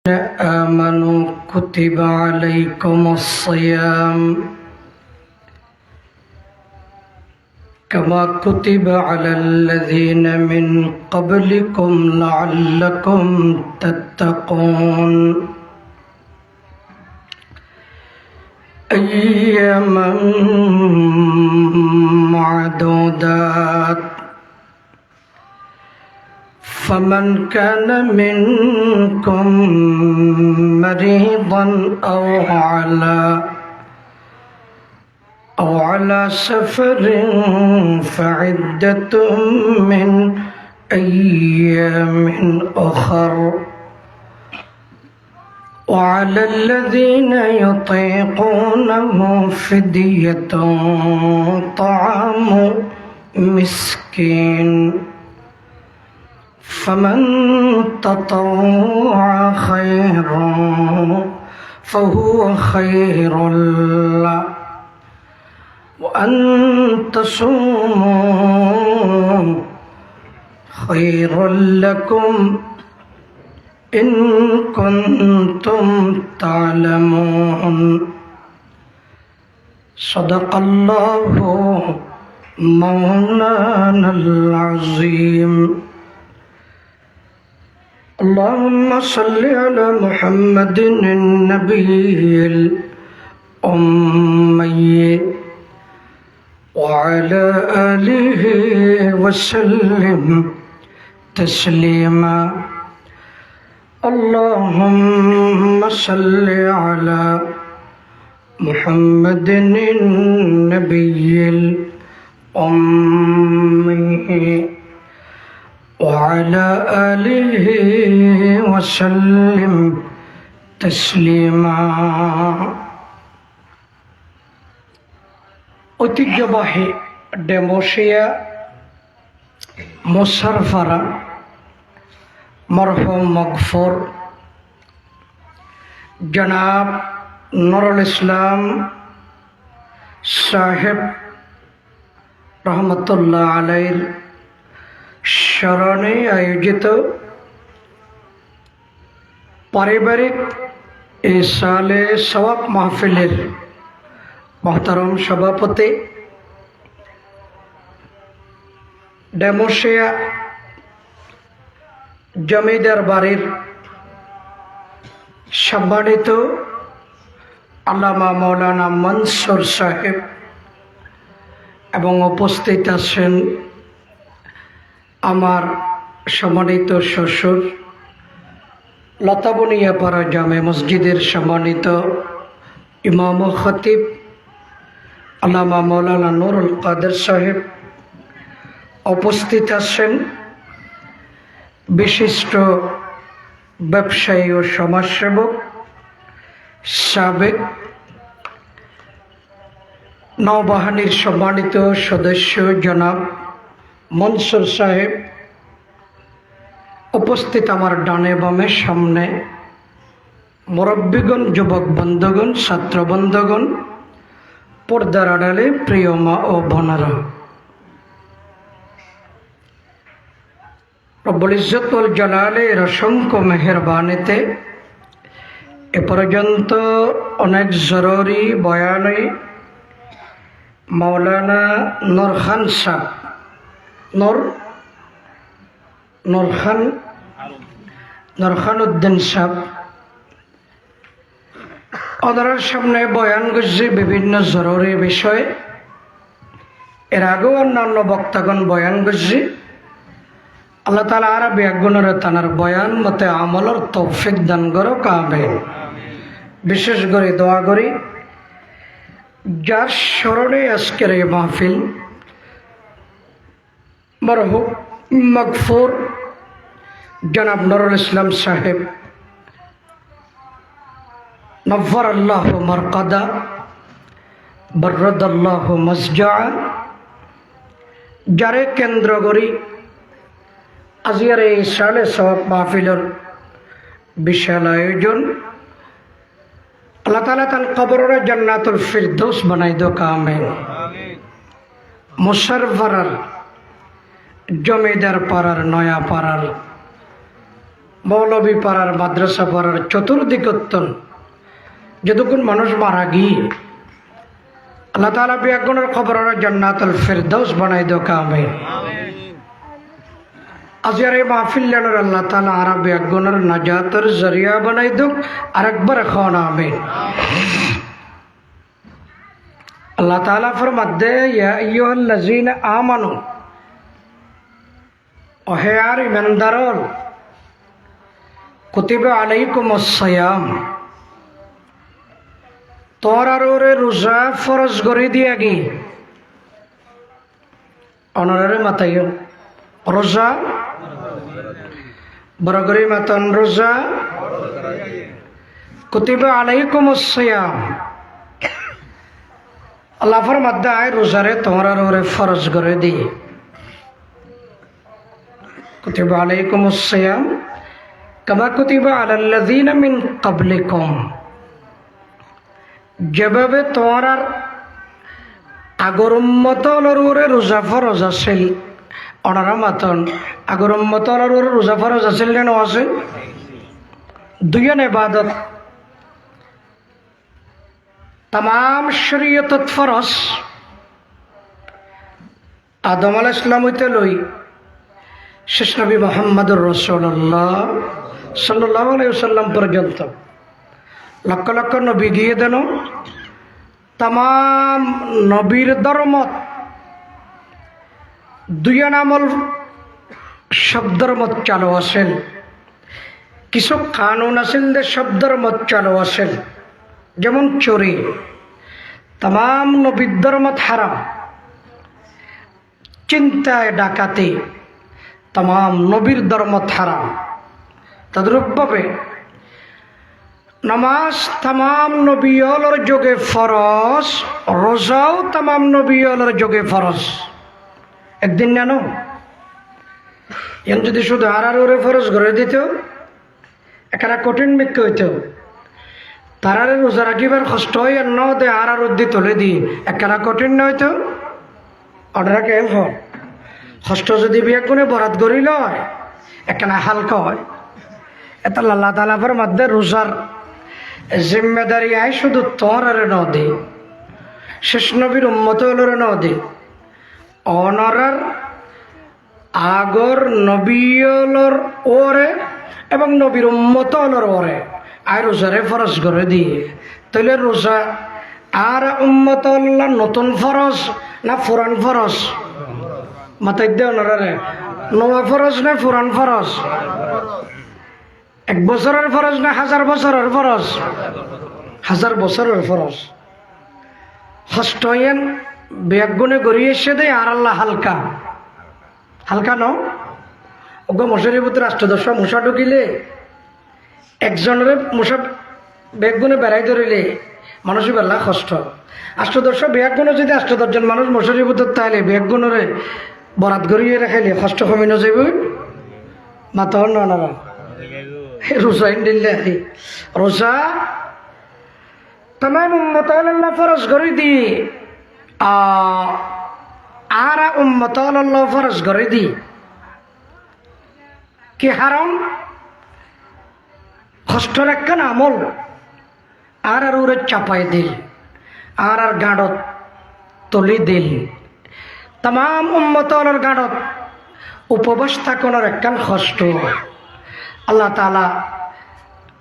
آمنوا كتب عليكم الصيام كما كتب على الذين من قبلكم لعلكم تتقون أياما معدودات فمن كان منكم مريضا أو على سفر فعدة من أيام أخر وعلى الذين يطيقونه فدية طعام مسكين فمن تطوع خيرا فهو خير له وأن تصوموا خير لكم إن كنتم تعلمون صدق الله مولانا العظيم. اللهم صل على محمد النبي الأمي وعلى آله وسلم تسليما. اللهم صل على محمد النبي الأمي وعلى آله وسلم تسليما. ঐতিহ্যবাহী ডেমোশিয়া মোশারফারা মরহুম মগফুর জনাব নুরুল ইসলাম সাহেব রহমতুল্লাহ আলাইহির স্মরণে আয়োজিত পারিবারিক ইসালে সওয়াব মাহফিলের মহতারম সভাপতি ডেমোশিয়া জমিদার বাড়ির সম্মানিত আল্লামা মৌলানা মনসুর সাহেব এবং উপস্থিত আছেন আমার সম্মানিত শ্বশুর লতাবনিয়াপাড়া জামে মসজিদের সম্মানিত ইমাম ও খতিব আল্লামা মৌলানা নুরুল কাদের সাহেব, উপস্থিত আছেন বিশিষ্ট ব্যবসায়ী ও সমাজসেবক সাবেক নৌবাহিনীর সম্মানিত সদস্য জনাব মনসুর সাহেব, উপস্থিত আমার ডানে বামে সামনে মুরব্বীগণ, যুবক বন্ধুগণ, ছাত্র বন্ধুগণ, পর্দার আড়ালে প্রিয় মা ও বোনেরা, রব্বুল ইজ্জত ওয়াল জালালের অসংখ্য মেহেরবানিতে এ পর্যন্ত অনেক জরুরি বয়ানে মাওলানা নূরখান সাহেব নূরখান উদ্দিন সাহেব ওনার সামনে বয়ান করছে বিভিন্ন জরুরি বিষয়। এর আগেও অন্যান্য বক্তাগণ বয়ান করছে। আল্লাহ তাআলা আর ব্যাগুণের তানার বয়ান মতে আমলের তৌফিক দান করো আমিন। বিশেষ করে দোয়া করি যার স্মরণে আজকের এই মাহফিল মরহুম মগফুর জনাব নুরুল ইসলাম সাহেব নব্বর আল্লাহ মারকাদা বরদ আল্লাহ মসজা, যারে কেন্দ্র করি আজিয়ার এই সালে সওয়াব মাহফিলের বিশাল আয়োজন। আল্লাহ তাআলা তার কবরে জান্নাতুল ফিরদৌস বানাই দো আমিন। মোশারফারার জমিদার পাড়ার নয়া পাড়ার মৌলবী পাড়ার মাদ্রাসা পাড়ার চতুর্দিকত্তন যতক্ষণ মানুষ মারা গিয়ে আল্লাহ তাআলা বিয়াগুনের খবর জান্নাতুল ফেরদাউস বানাই দো কামে আজকের এই মাহফিলের আল্লাহ তাআলা আর বিয়াগুনের নাজাতের জরিয়া বানাই দো আরেকবার খান আমিন। আল্লাহ তাআলা ফরমাতে ইয়া আইয়ুহাল্লাযীনা আমানু ওহে আর ইমানদারল কুতিবা আলাইকুমুস সিয়াম তোরার ওরে রোজা ফরজ করে দিয়া গি অনরে মাতাই রোজা বরগরি মাতন রোজা কুতিবা আলাইকুমুস সিয়াম আল্লাহ ফরমাতে আয় রোজারে তোরার ওরে ফরজ করে দি কুতিবা আলাইকুমুস সিয়াম কামা কুতিবা আলাল্লাযীনা মিন ক্বাবলিকুম যেভাবে তোমার আগর উম্মতর উপরে রোজা ফরজ আছিল ওনারা মাতন আগর উম্মতর উপরে রোজা ফরজ আছিল কেন আছে দুইজন ইবাদত তাম শরীয়তত ফরজ আদম আলাইহিস সালাম হইতে লই শেষ নবী মুহাম্মদুর রাসূলুল্লাহ সাল্লাল্লাহু আলাইহি ওয়াসাল্লাম পর্যন্ত লক্ষ লক্ষ নবী গিয়ে দেন তাম নবীর ধর্মত দুইজন আমল শব্দর মত চালু আছিল কিছু কানুন আছিল যে শব্দর মত চালু আছিল যেমন চুরি তাম নবীর ধর্মত হারাম চিন্তায় ডাকাতি তাম নবীর ধর্মত হারাম তদ্রূপভাবে নামাজ তাম নবীর যোগে ফরজ রোজাও তাম নবীর যোগে ফরজ একদিন জানো এখন যদি শুধু আর ওরে ফরজ করে দিত এখানে কঠিন মিথ্য হইত তারারে রোজা রাখিবার কষ্ট হয় আর ন দে আর উদ্দি তুলে দি একখানা কঠিন নয়তো অর্ডার কেল হয় কষ্ট যদি বিয়ে কোনে বরাত করিল একখানা হালকা হয় এটা আল্লাহ তাআলার মধ্যে রোজার জিম্মেদারি আয় শুধু তোর আর ন দে শেষ নবীর উম্মতর ন দে অনরার আগর নবীলর ওরে এবং নবীর উম্মতর ওরে আয় রোজারে ফরজ করে দিয়ে তাহলে রোজা আর উম্মতল্লাহ নতুন ফরজ না পুরান ফরজ মাথায় দে ওনারে নয়া ফরজ না পুরান ফরজ এক বছরের ফরজ না 1000 বছরের ফরজ 1000 বছরের ফরজ হস্তয়েন বেগুনে গড়িয়ে এসে দেয় আর আল্লাহ হালকা হালকা ন ওগো মশারির ভিতরে 8-10 মশা ঢুকিলে একজনের মশা বেগুনে বেড়াই ধরিলে মানুষের বেলা কষ্ট 8-10 বেগুনে যদি 8-10 জন মানুষ মশারির ভিতর তাইলে বেগুনরে বরাত গড়িয়ে রাখাইলে কষ্ট কমে না যাইব মাথা নানা রোজা দিল্লে রোজা তাম উম্মতাল্লাহ ফরজ করে দি আর উম্মতাল্লাহ ফরজ করে দি কি হারাম কষ্টর একখান আমল আর ওরে চাপাই দিল আর গাঁড়ত তুলি দিল তাম উম্মতর গাঁড়ত উপবাস থাকানোর একখান কষ্ট আল্লাহ তাআলা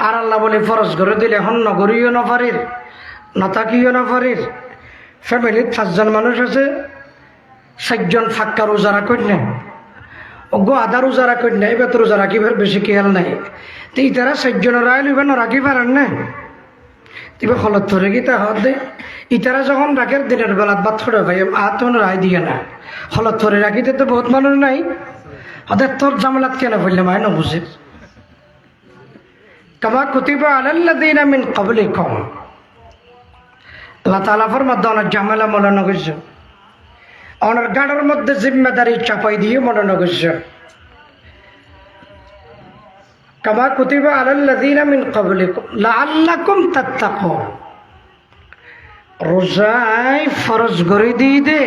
আর আল্লাহ বলে ফরজ করে দিলে এখন নগরীয় নফারির নতাকিও নফারির ফ্যামিলির 5 জন মানুষ আছে 4 জন ফাক্কা রোজা রাখেন না ওগো আধা রোজা রাখেন না এবার তো রোজা রাখিবার বেশি খেয়াল নাই তো ইতারা 4 জনের রায় লইবেন রাখি পারেন না তিবে খলত ধরে গিয়ে হাত দে ইতারা যখন রাখের দিনের বেলাত বাদ ছড়ে ভাই আর তখন রায় দিয়ে না খলত ধরে রাখিতে তো বহুত মানুষ নাই ওদের তোর জামেলাত কেন বললে মায় না বুঝে কামা কুতিবা আলাল্লাযীনা মিন ক্বাবলিকুম আল্লাহ তাআলা ফরমাতে অনেক ঝামেলা মনে নগেছে অনেক গাড়ের মধ্যে জিম্মেদারি চাপাই দিয়ে মনে নগেছে কামা কুতিবা আলাল্লাযীনা মিন ক্বাবলিকুম লাআল্লাকুম তাত্তাকুন রোজায় ফরজ করে দিয়ে দে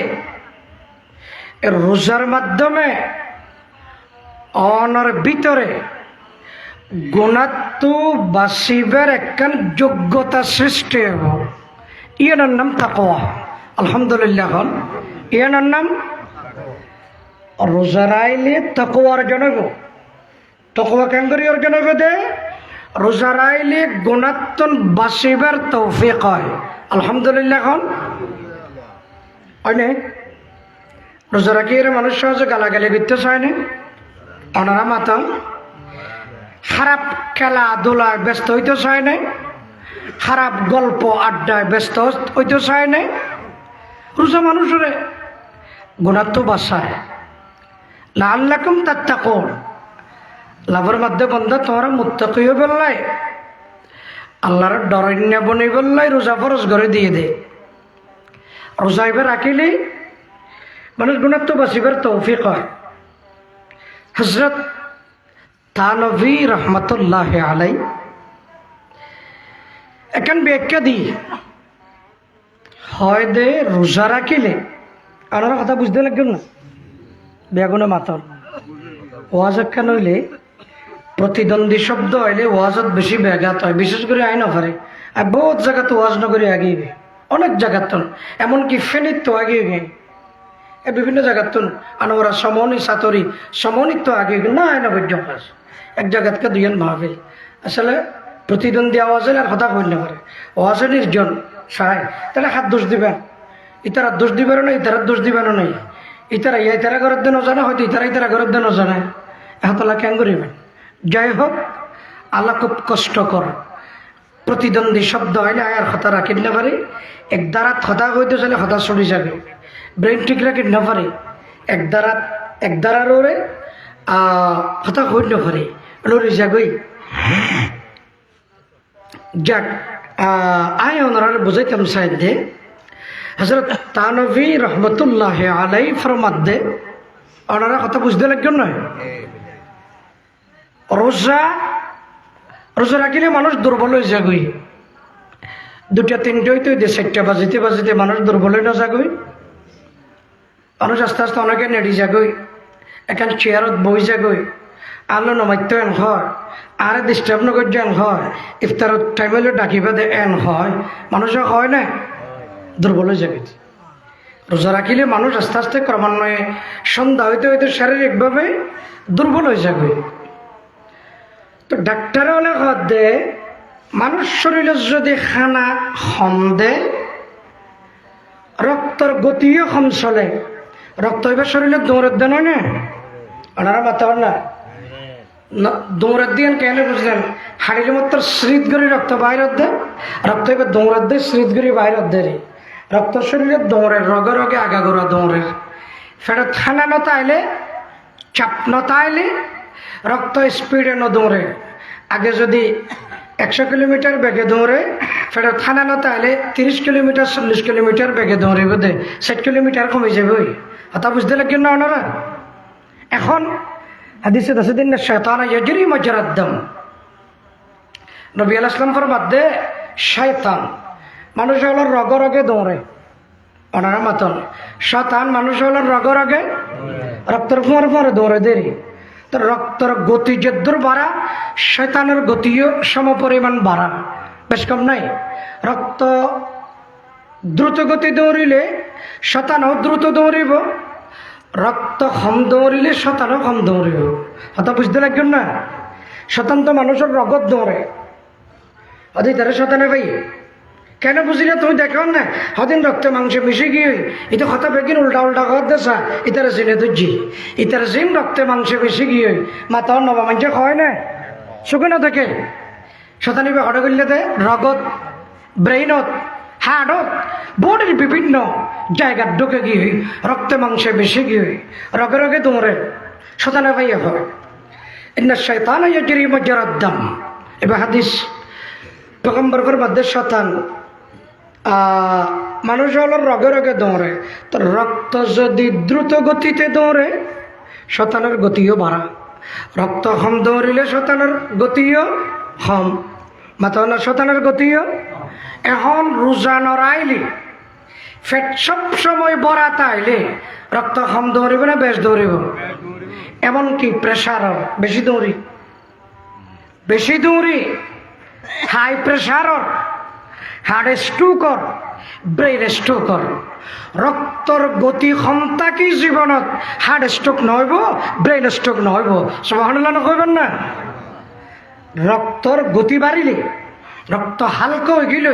রোজার মাধ্যমে অনর ভিতরে গুণাত্ম বাঁচিবার একখান যোগ্যতা সৃষ্টি হব, ইয়ার নাম তাকওয়া। আলহামদুলিল্লাহ। হল ইয়ার নাম রোজা রাইলে তাকওয়া অর্জন হইব। তাকওয়া কেন করি অর্জন হইব? দে রোজা রাইলে গুণাত্ম বাঁচিবার তৌফিক হয়। আলহামদুলিল্লাহ। হল হয় না? রোজা রাখি এর মানুষ সহজে গালাগালি করতে চায় না, ওনারা মাতা খারাপ খেলাধুলায় ব্যস্ত হইতে চায় না, খারাপ গল্প আড্ডায় ব্যস্ত হইতে চায় না। রোজা মানুষরে গুণাত্ম বাসায় লাআল্লাকুম তাত্তাকুন, লাভের মধ্যে বন্ধা তোমরা মুত্তাকি হয়ে বললাই, আল্লাহর ডরন্য বনি বললাই রোজা ফরজ করে দিয়ে দে। রোজা এবার রাখিলে মানুষ গুণাত্ম বাঁচিবার তৌফিক হয়। হযরত থানভী রহমতুল্লাহ আলাই এখন ব্যাখ্যা দিই হয় দে রোজা রাখিলে, আপনারা কথা বুঝতে লাগবেন না, বেগুনে মাতর ওয়াজ একখান হইলে প্রতিদ্বন্দ্বী শব্দ হইলে ওয়াজত বেশি ব্যাঘাত হয়, বিশেষ করে আইন অফারে। আর বহুত জায়গা তো ওয়াজ নগরী আগিয়ে, অনেক জায়গার তো, এমনকি ফেনীর তো আগিয়ে গে, বিভিন্ন জায়গার তো আনোরা সমনি সাতরি সমনিত তো আগে না আইন পর্যন্ত এক জায়গাতকে দুজন মাহফিল। আসলে প্রতিদ্বন্দ্বী আওয়াজের আর কথা কইলে পারে ওয়াজে নির্জন সাহায়, তাহলে হাত দোষ দিবেন, ইতারা দোষ দিবেন না, ইতারা দোষ দিবেন নাই, ইতারা ইতারা ঘরের দিনও জানে, হয়তো ইতারা ঘরের দিনও জানে, এতলা কেন করিবেন? যাই হোক, আল্লাহ খুব কষ্টকর। প্রতিদ্বন্দ্বী শব্দ হইলে আয়ার কথা রাখি না পারে, এক দ্বারাত কথা কইতে চলে কথা চড়ি যাবে, ব্রেন ঠিক রাখি না পারে, এক দ্বারার ওরে কথা কই না পারে, লড়ি যাগই। যাক, আয় ওনারা বুঝাইতাম সাইড দে হযরত থানভী রহমতুল্লাহ আলাই ফরমাত দে, ওনারা কথা বুঝতে লাগবেন নয়। রোজা রাখিলে মানুষ দুর্বল হয়ে যাগই, 2টা 3টা হইতে হইতে 4টা বাজিতে বাজিতে মানুষ দুর্বল হয়ে না যাগই, মানুষ আস্তে আস্তে অনেকে নেড়ি যাগই, এখন চেয়ারত বই যাগই, আলো নমাইত এন হয়, আরে ডিস্টার্ব নগর এন হয়, ইফতারত টাইমে ডাকিবা দে এন হয়, মানুষের হয় না, দুর্বল হয়ে যাবে। রোজা রাখিলে মানুষ আস্তে আস্তে ক্রমান্বয়ে সন্ধ্যা হইতে হইতে শারীরিকভাবে দুর্বল হয়ে যাবে। তো ডাক্তার হলে হাত দে মানুষ শরীরে যদি খানা কম দে, রক্তর গতিও কম চলে, রক্ত এবার শরীরে দৌড়ের দেন হয় না, ওনারা মাথা না দৌড়ের দিয়ে কেন বুঝলেন? হাড়ির মতো স্মৃত গড়ি রক্ত বাইরের দে, রক্ত এবার দৌড়ের দে স্মৃত গড়ি বাইরের দেরি, রক্ত শরীরে দৌড়ের রগে রগে আগাগোড়া দৌড়ের, ফেরত খানা নতা আইলে চাপ নতা আইলে রক্ত স্পিডে ন দৌড়ে। আগে যদি 100 কিলোমিটার বেগে দৌড়ে, ফেরত খানা নতা আইলে 30 কিলোমিটার 40 কিলোমিটার বেগে দৌড়ে বোধে 60 কিলোমিটার কমে যাবে। ওই কথা বুঝতে লাগবেন না ওনারা? এখন হাদিসে আছে দিন শয়তান ইয়াজরি মাজরাদ দাম, নবী আলাইহিস সালাম ফরমাত দে শয়তান মানুষ হলো রগ রগে দৌড়ে, ওনারা মাতন শয়তান মানুষ হলো রগ রগে রক্তের ফোঁড়ে ফোঁড়ে দৌড়ে দেরি। তো রক্তের গতি যদ্দূর বাড়া, শয়তানের গতিও সমপরিমাণ বাড়া, বেশ কম নাই। রক্ত দ্রুত গতি দৌড়িলে শয়তানও দ্রুত দৌড়িব, রক্ত কম দৌড়িলে শয়তানও কম দৌড়িব। কথা বুঝতে লাগবেন না? শয়তান তো মানুষের রগত দৌড়ে, অদি তারা শয়তানে ভাই কেন বুঝিলে তুমি দেখো না, হদিন রক্ত মাংসে মিশে গিয়ে এটা কথা বেগিন উল্টা উল্টা ঘর দেশা, ইতারা চিনে তুজি ইতারা জিম রক্তে মাংসে মিশে গিয়ে মাথা নবা মাংসে খাওয়ায় না, শুকনো থাকে শতানি হঠাৎ করলে দে রগত ব্রেইনত হাড়ত বডির বিভিন্ন জায়গার ঢুকে গিয়ে রক্তে মাংসে মিশে গিয়ে রগে রগে দৌড়ে শতানে ভাইয়া হয়। ইন্না শাইতানা ইয়াজরি মাজরাদ দাম, এবার হাদিস পয়গম্বরের মধ্যে শতান মানুষ হলো রগে রগে দৌড়ে, তো রক্ত যদি দ্রুত গতিতে দৌড়ে শতানের গতিও বাড়া, রক্ত কম দৌড়িলে শতানের গতিও কম, মাথা শতানের গতিও। এখন রোজা নড়াইলে ফেট সব সময় বড়া তাইলে রক্ত কম দৌড়িব না বেশ দৌড়িব? এমনকি প্রেশারও বেশি দৌড়ি, বেশি দৌড়ি হাই প্রেশারর, হার্ট স্ট্রোকর, ব্রেইন স্ট্রোকর, রক্তর গতি ক্ষমতা কি জীবনত হার্ট স্ট্রোক নহব, ব্রেইন স্ট্রোক নহব। সুবহানাল্লাহ নকইবেন না? রক্তর গতি বাড়িলে, রক্ত হালকা হয়ে গেল,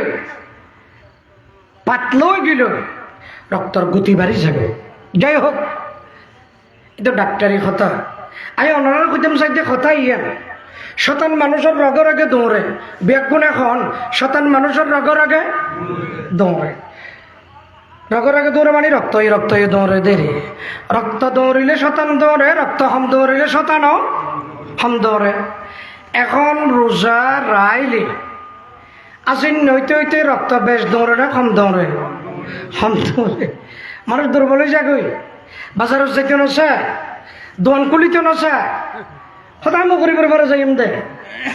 পাতলা হয়ে গেল, রক্তর গতি বাড়ি যাবে। যাই হোক, এটা ডাক্তারি কথা। আমি অনার কইতাম চাইতে কথা ইয়ান শতান মানুষের রগের আগে দৌড়ে বেগুন, এখন শতান মানুষের রগের আগে দৌড়ে। রগের আগে দৌড়ে মানে রক্ত দৌড়ে দেরি। রক্ত দৌড়িলে শতান দৌড়ে, রক্ত হম দৌড়িলে শতানও হম দৌড়ে। এখন রোজা রাইলে আসিন নইতে হইতে রক্ত বেশ দৌড়ে না হম দৌড়ে? হম দৌড়ে। মানুষ দুর্বল হয়ে যাগই, বাজার যাইতে নচায়, দোয়ান কুলিতে নচায়, সদায় মগরিবের পরে যাইম দে,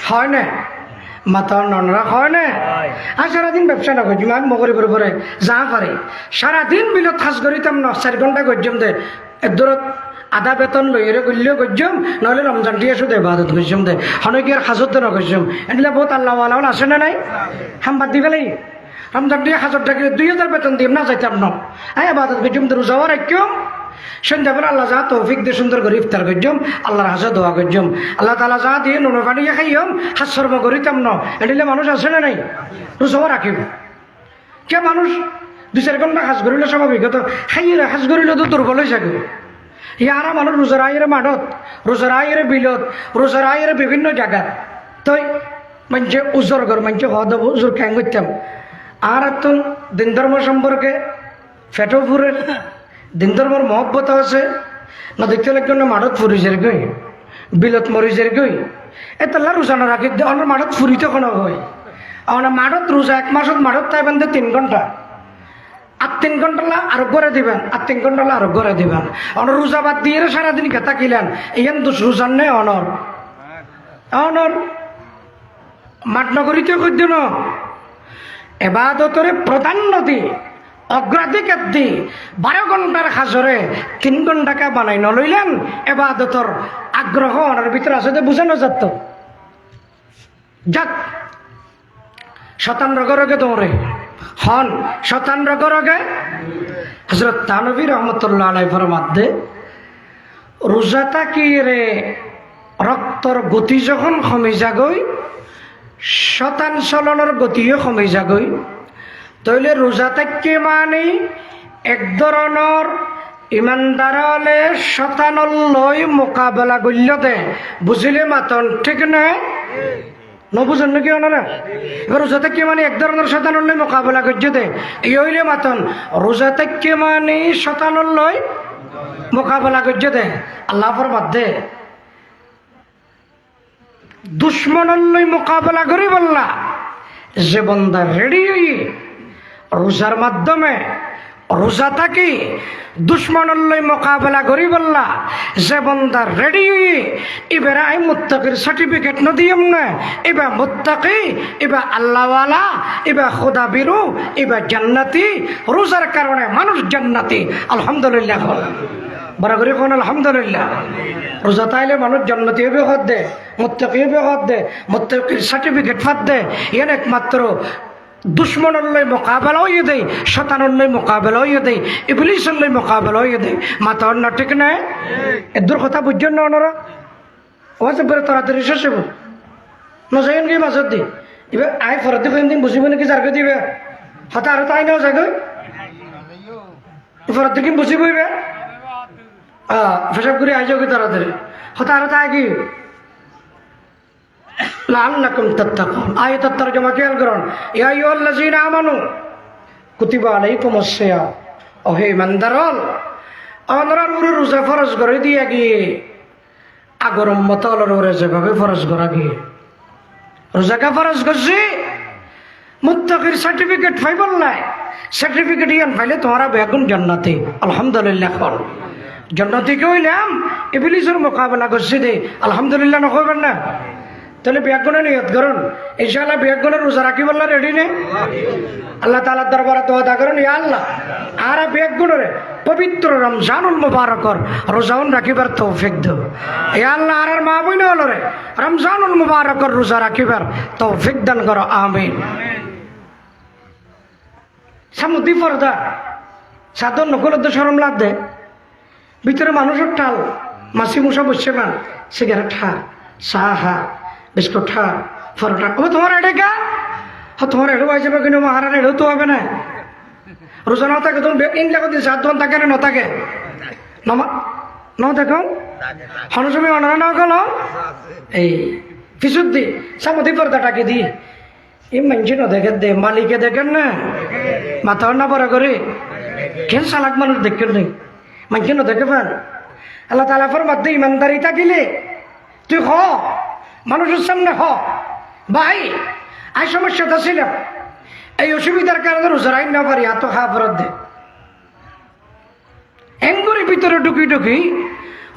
হয় না? মাথা ননরা হয় না? আর সারাদিন ব্যবসা না করছি, আমি মগরিবের পরে যা পারি সারাদিন বিলত খাস করিতাম না, 4 ঘন্টা করছম দে, এদরত আধা বেতন লইরে করলেও করছম, নহলে রমজান দিয়ে শুধু ইবাদত করছম দে, হনকি আর হাজত না করছম। এগুলা বহুত আল্লাহ আল্লাহ আছে না নাই? হামবাদ দি ফেলাই রমজান দিয়ে হাজত ডাকিলে 2000 বেতন দিম না, যাইতাম না। আয় ইবাদত করছম, রোজাও রাখম, সন্ধ্যাবেলা আল্লাহ যা তৌফিক দিয়ে সুন্দর করে ইফতার করছম, আল্লাহর হাজত দোয়া করছম, আল্লাহ তালা যা দিয়ে নুনো পানি খাইম, হাস্যর্ম করিতাম না। এটিলে মানুষ আছে না নাই? রোজাও রাখিব। কে মানুষ 2-4 ঘন্টা হাজ করিলে স্বাভাবিক, তো খাইয়ে হাজ করিলে তো দুর্বল হয়ে যাবে। ইয়ারা মানুষ রোজার আইরে মাঠত, রোজার আইরে বিলত, রোজার আইরে বিভিন্ন জায়গা, তই মানছে উজর ঘর মানছে হওয়া দেবো উজোর খ্যাং করতাম। আর একজন দিন ধর্ম সম্পর্কে ফেটো ফুরের দিন ধর্মর মহব্বত আছে না, দেখতে লাগবে না মাঠত ফুরিজের গই, বিলত মরিজের গই, এতলা রোজা না রাখি আমার মাঠত ফুরিতে কোনো হয়। আমার মাঠত রোজা 1 মাসত মাঠত তাই বান্ধে 3 ঘন্টা, আর 3 ঘন্টা আরো করে দিবেন, আর 3 ঘন্টা আরো করে দিবেন। অনর রোজা বাদ দিয়ে সারাদিন খেতা কিলেন, ইহান দুষ রোজার নেই অনর অনর মাঠ নগরীতে কইদ ন এবাদতরে প্রাধান্য দি অগ্রাধিকার দি 12 ঘন্টার হাজরে 3 ঘন্টাকে বানাই নলইলেন, এবাদতর আগ্রহ ওনার ভিতরে আছে, বুঝানো যাত। যাক, শতান রগে দৌড়ে হন, শতান রগে হযরত তানবী রহমতুল্লাহ আলাইহি ফরমাতে রোজাটা কি রে রক্তর গতি যখন কমে যাগই, শতান চলনের গতিও কমে যাগই, তাইলে রোজা থাকতে মানে এক ধরনের ইমানদারলে শতানলৈ মোকাবেলা করল দে, বুঝিলে মাতন ঠিক না? নবুঝেন নাকি ওনারা? এবার রোজা থেকে মানে এক ধরনের শতানলৈ মোকাবেলা করছে দে, এই হইলে মাতন রোজা থেকে মানে শতানলৈ মোকাবেলা করছে দে। আল্লাহ ফরমাত দে দুশ্মনলৈ মোকাবেলা করি বললা, যে বন্দা রেডি হই রোজার মাধ্যমে রোজা থাকি দুশ্মনলৈ মোকাবেলা করি বললা, যে বন্দা রেডি হই এবার আই মুত্তাকির সার্টিফিকেট নদিয়ম না, এবার মুত্তাকি, এবার আল্লাহওয়ালা, এবার খোদা বিরু, এবার জান্নাতি। রোজার কারণে মানুষ জান্নাতি। আলহামদুলিল্লাহ, বড় করে কোন আলহামদুলিল্লাহ। রোজা তাইলে মানুষ জান্নাতি হবে হদ দে, মুত্তাকি হবে হদ দে, মুত্তাকির সার্টিফিকেট ফাদ দে। এর একমাত্র দুশ্মনলৈ মোকাবেলা হইয়ে দেয়, শতানলৈ মোকাবেলা হইয়ে দেয়, ইবলিসলৈ মোকাবেলা হইয়ে দেয়। মাথা অন্য ঠিক নাই? এদুর কথা বুঝছেন না ওনারা? ওয়াজ করে তাড়াতাড়ি শেষ হইব নজাইন কি মাছত দি এবার আই ফরত দি দিন বুঝিব নাকি যারকে দিবে হতা আর তাই নাও যাগৈ ফরত দিন বুঝিব এবার ফেসাব করে আই যাও তাড়াতাড়ি হতা আর তাই কি লাআল্লাকুম তাত্তাকুন। আয়াত তরজমা খেয়াল করুন, ইয়া আইয়ুহাল্লাযীনা আমানু কুতিবা আলাইকুমুস সিয়াম। ও হে ইমানদারল, আমরার উপরে রোজা ফরজ করে দিয়া গিয়ে আগর উম্মতর উপরে যেভাবে ফরজ করা গিয়ে রোজাকে ফরজ করছি, মুত্তাকির সার্টিফিকেট পাইবল নাই, সার্টিফিকেট ইয়ান পাইলে তোমরা বেগুন জান্নাতি। আলহামদুলিল্লাহ কর জান্নাতি কে হইলাম, ইবলিসের মোকাবেলা করছি দে আলহামদুলিল্লাহ নকইবেন না? তাহলে বিয়াগুনে নিয়ত করুন, ইনশাআল্লাহ বিয়াগুনের রোজা রাখি বললা রেডি নে? আল্লাহ তাআলার দরবারে দোয়া দা করুন, ইয়া আল্লাহ আর বেগুণরে পবিত্র রমজানুল মুবারকর রোজাউন রাখিবার তৌফিক দাও এ আল্লাহ। আর মা বইন হলরে রমজানুল মুবারকর রোজা রাখিবার তৌফিক দান করো, আমিন। সামুদ্রি পর্দা সাধন নকলের তো সরম লাগ দে, ভিতরে মানুষের টাল মাছি মুসা বসছে মান, সিগারেট খা, চা খা, বিস্কুট খা, পরোটা। ও তোমার এডে গা তোমার এডো আইসে কিন্তু মহারান এডো তো হবে না। রোজা না থাকে তখন ইনলাকা দিন সাত দোকান থাকে না নথাকে ন দেখো হনসময় অনারা না গেল এই ফিসুদ্দি সামুদ্রি পর্দাটাকে দি এই মানছি না দেখে দে মালিকে দেখেন না মাথা না বড় করে কেন সালাক মানুষ দেখেন নেই মানছি না দেখে পান। আল্লাহ তালা ফরমাতে ইমানদারি থাকিলে তুই হ মানুষের সামনে হ ভাই আই সমস্যাটা ছিল এই অসুবিধার কারণে রোজার আইন না পারি এত খাওয়া ফেরত দে এঙ্গুরি ভিতরে ঢুকি ঢুকি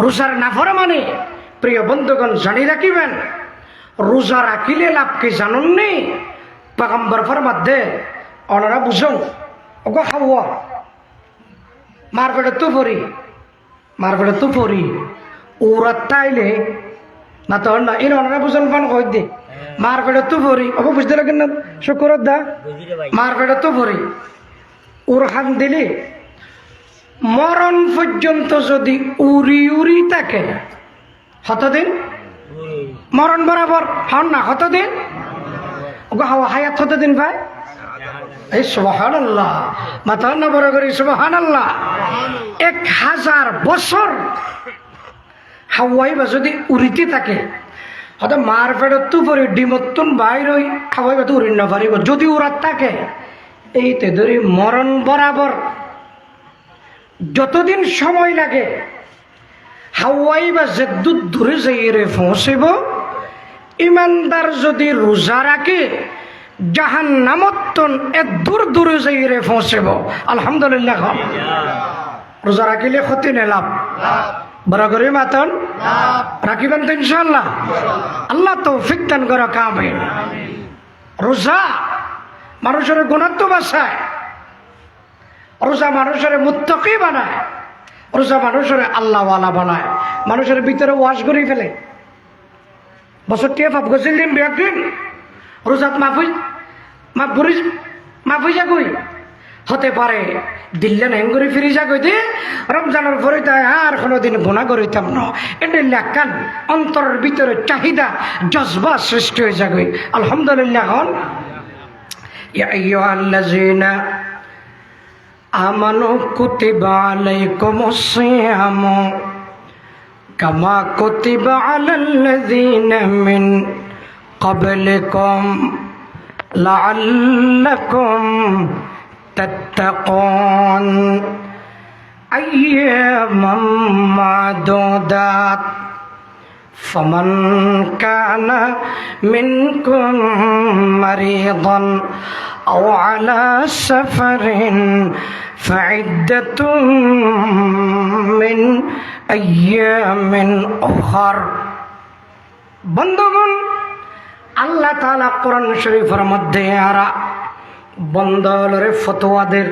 রোজার না ফরা মানে প্রিয় বন্ধুগণ জানি রাখিবেন রোজা রাখিলে লাভ কি জানুন নি পয়গম্বর ফরমাতে অনারা বুঝুন ওগো খাওয়া মার পেটে তু পরি ওরা তাইলে না তখন না এর অনারা বুঝুন পান কই দে মার পেটে তু পরি ওগো বুঝতে লাগেন না শুক্র দা মার পেটে তু পরি ওর হান দিলে মরণ পর্যন্ত যদি উড়ি উড়ি থাকে কতদিন মরণ বরাবর হন না কতদিন ওগো হাওয়া হায়াত কতদিন ভাই এই সুবহানাল্লাহ মাথা না বড় করি সুবহানাল্লাহ 1000 বছর হাওয়াই বা যদি উড়িতে থাকে হয়তো মার পেটত তু পরি ডিমত্তুন বাইর হই হাওয়াই বা তো উড়ি না পারিব যদি উড়াত থাকে এইতে ধরি মরণ বরাবর যতদিন সময় লাগে হাওয়াই বা যেদুত দূরে যাইরে পৌঁছিব ইমানদার যদি রোজা রাখে জাহান্নামতন দূর দূরে যাইরে পৌঁছিব। আলহামদুলিল্লাহ রোজা রাখিলে ক্ষতি নে লাভ বড় করে মাতন রাখিবেন তো ইনশাআল্লাহ আল্লাহ তৌফিক দান করে কামে। রোজা মানুষের গুণাত্ম বাঁচায়, রোজা মানুষের মুত্তাকি বানায়, রোজা মানুষের আল্লাহওয়ালা বানায়, মানুষের ভিতরে ওয়াশ করে ফেলে। বছর টিয়া পাপ গছিল দিন একদিন রোজাত মাফুই যাগই হতে পারে দিল্লেন হেঙ্গুরি ফিরি যাগই দে রমজানের পরে তাই আর কোনোদিন গুণা করিতাম না এটা লেখান অন্তরের ভিতরে চাহিদা জজবা সৃষ্টি হয়ে যাগই। আলহামদুলিল্লাহ হন ইয়া আইয়ুহাল্লাযীনা আমানু কুতিবা আলাইকুমুস সিয়ামু কামা কুতিবা আলাল্লাযীনা মিন ক্বাবলিকুম লাআল্লাকুম তাত্তাকুন আইয়ামান মা'দুদাত ফামান কানা মিনকুম মারিদান আও আলা সাফারিন ফাইদ্দাতুম মিন আইয়ামিন উখার। বন্ধুগণ আল্লাহ তাআলা কোরআন শরীফের মধ্যে আরা বন্দলরে ফতোয়াদের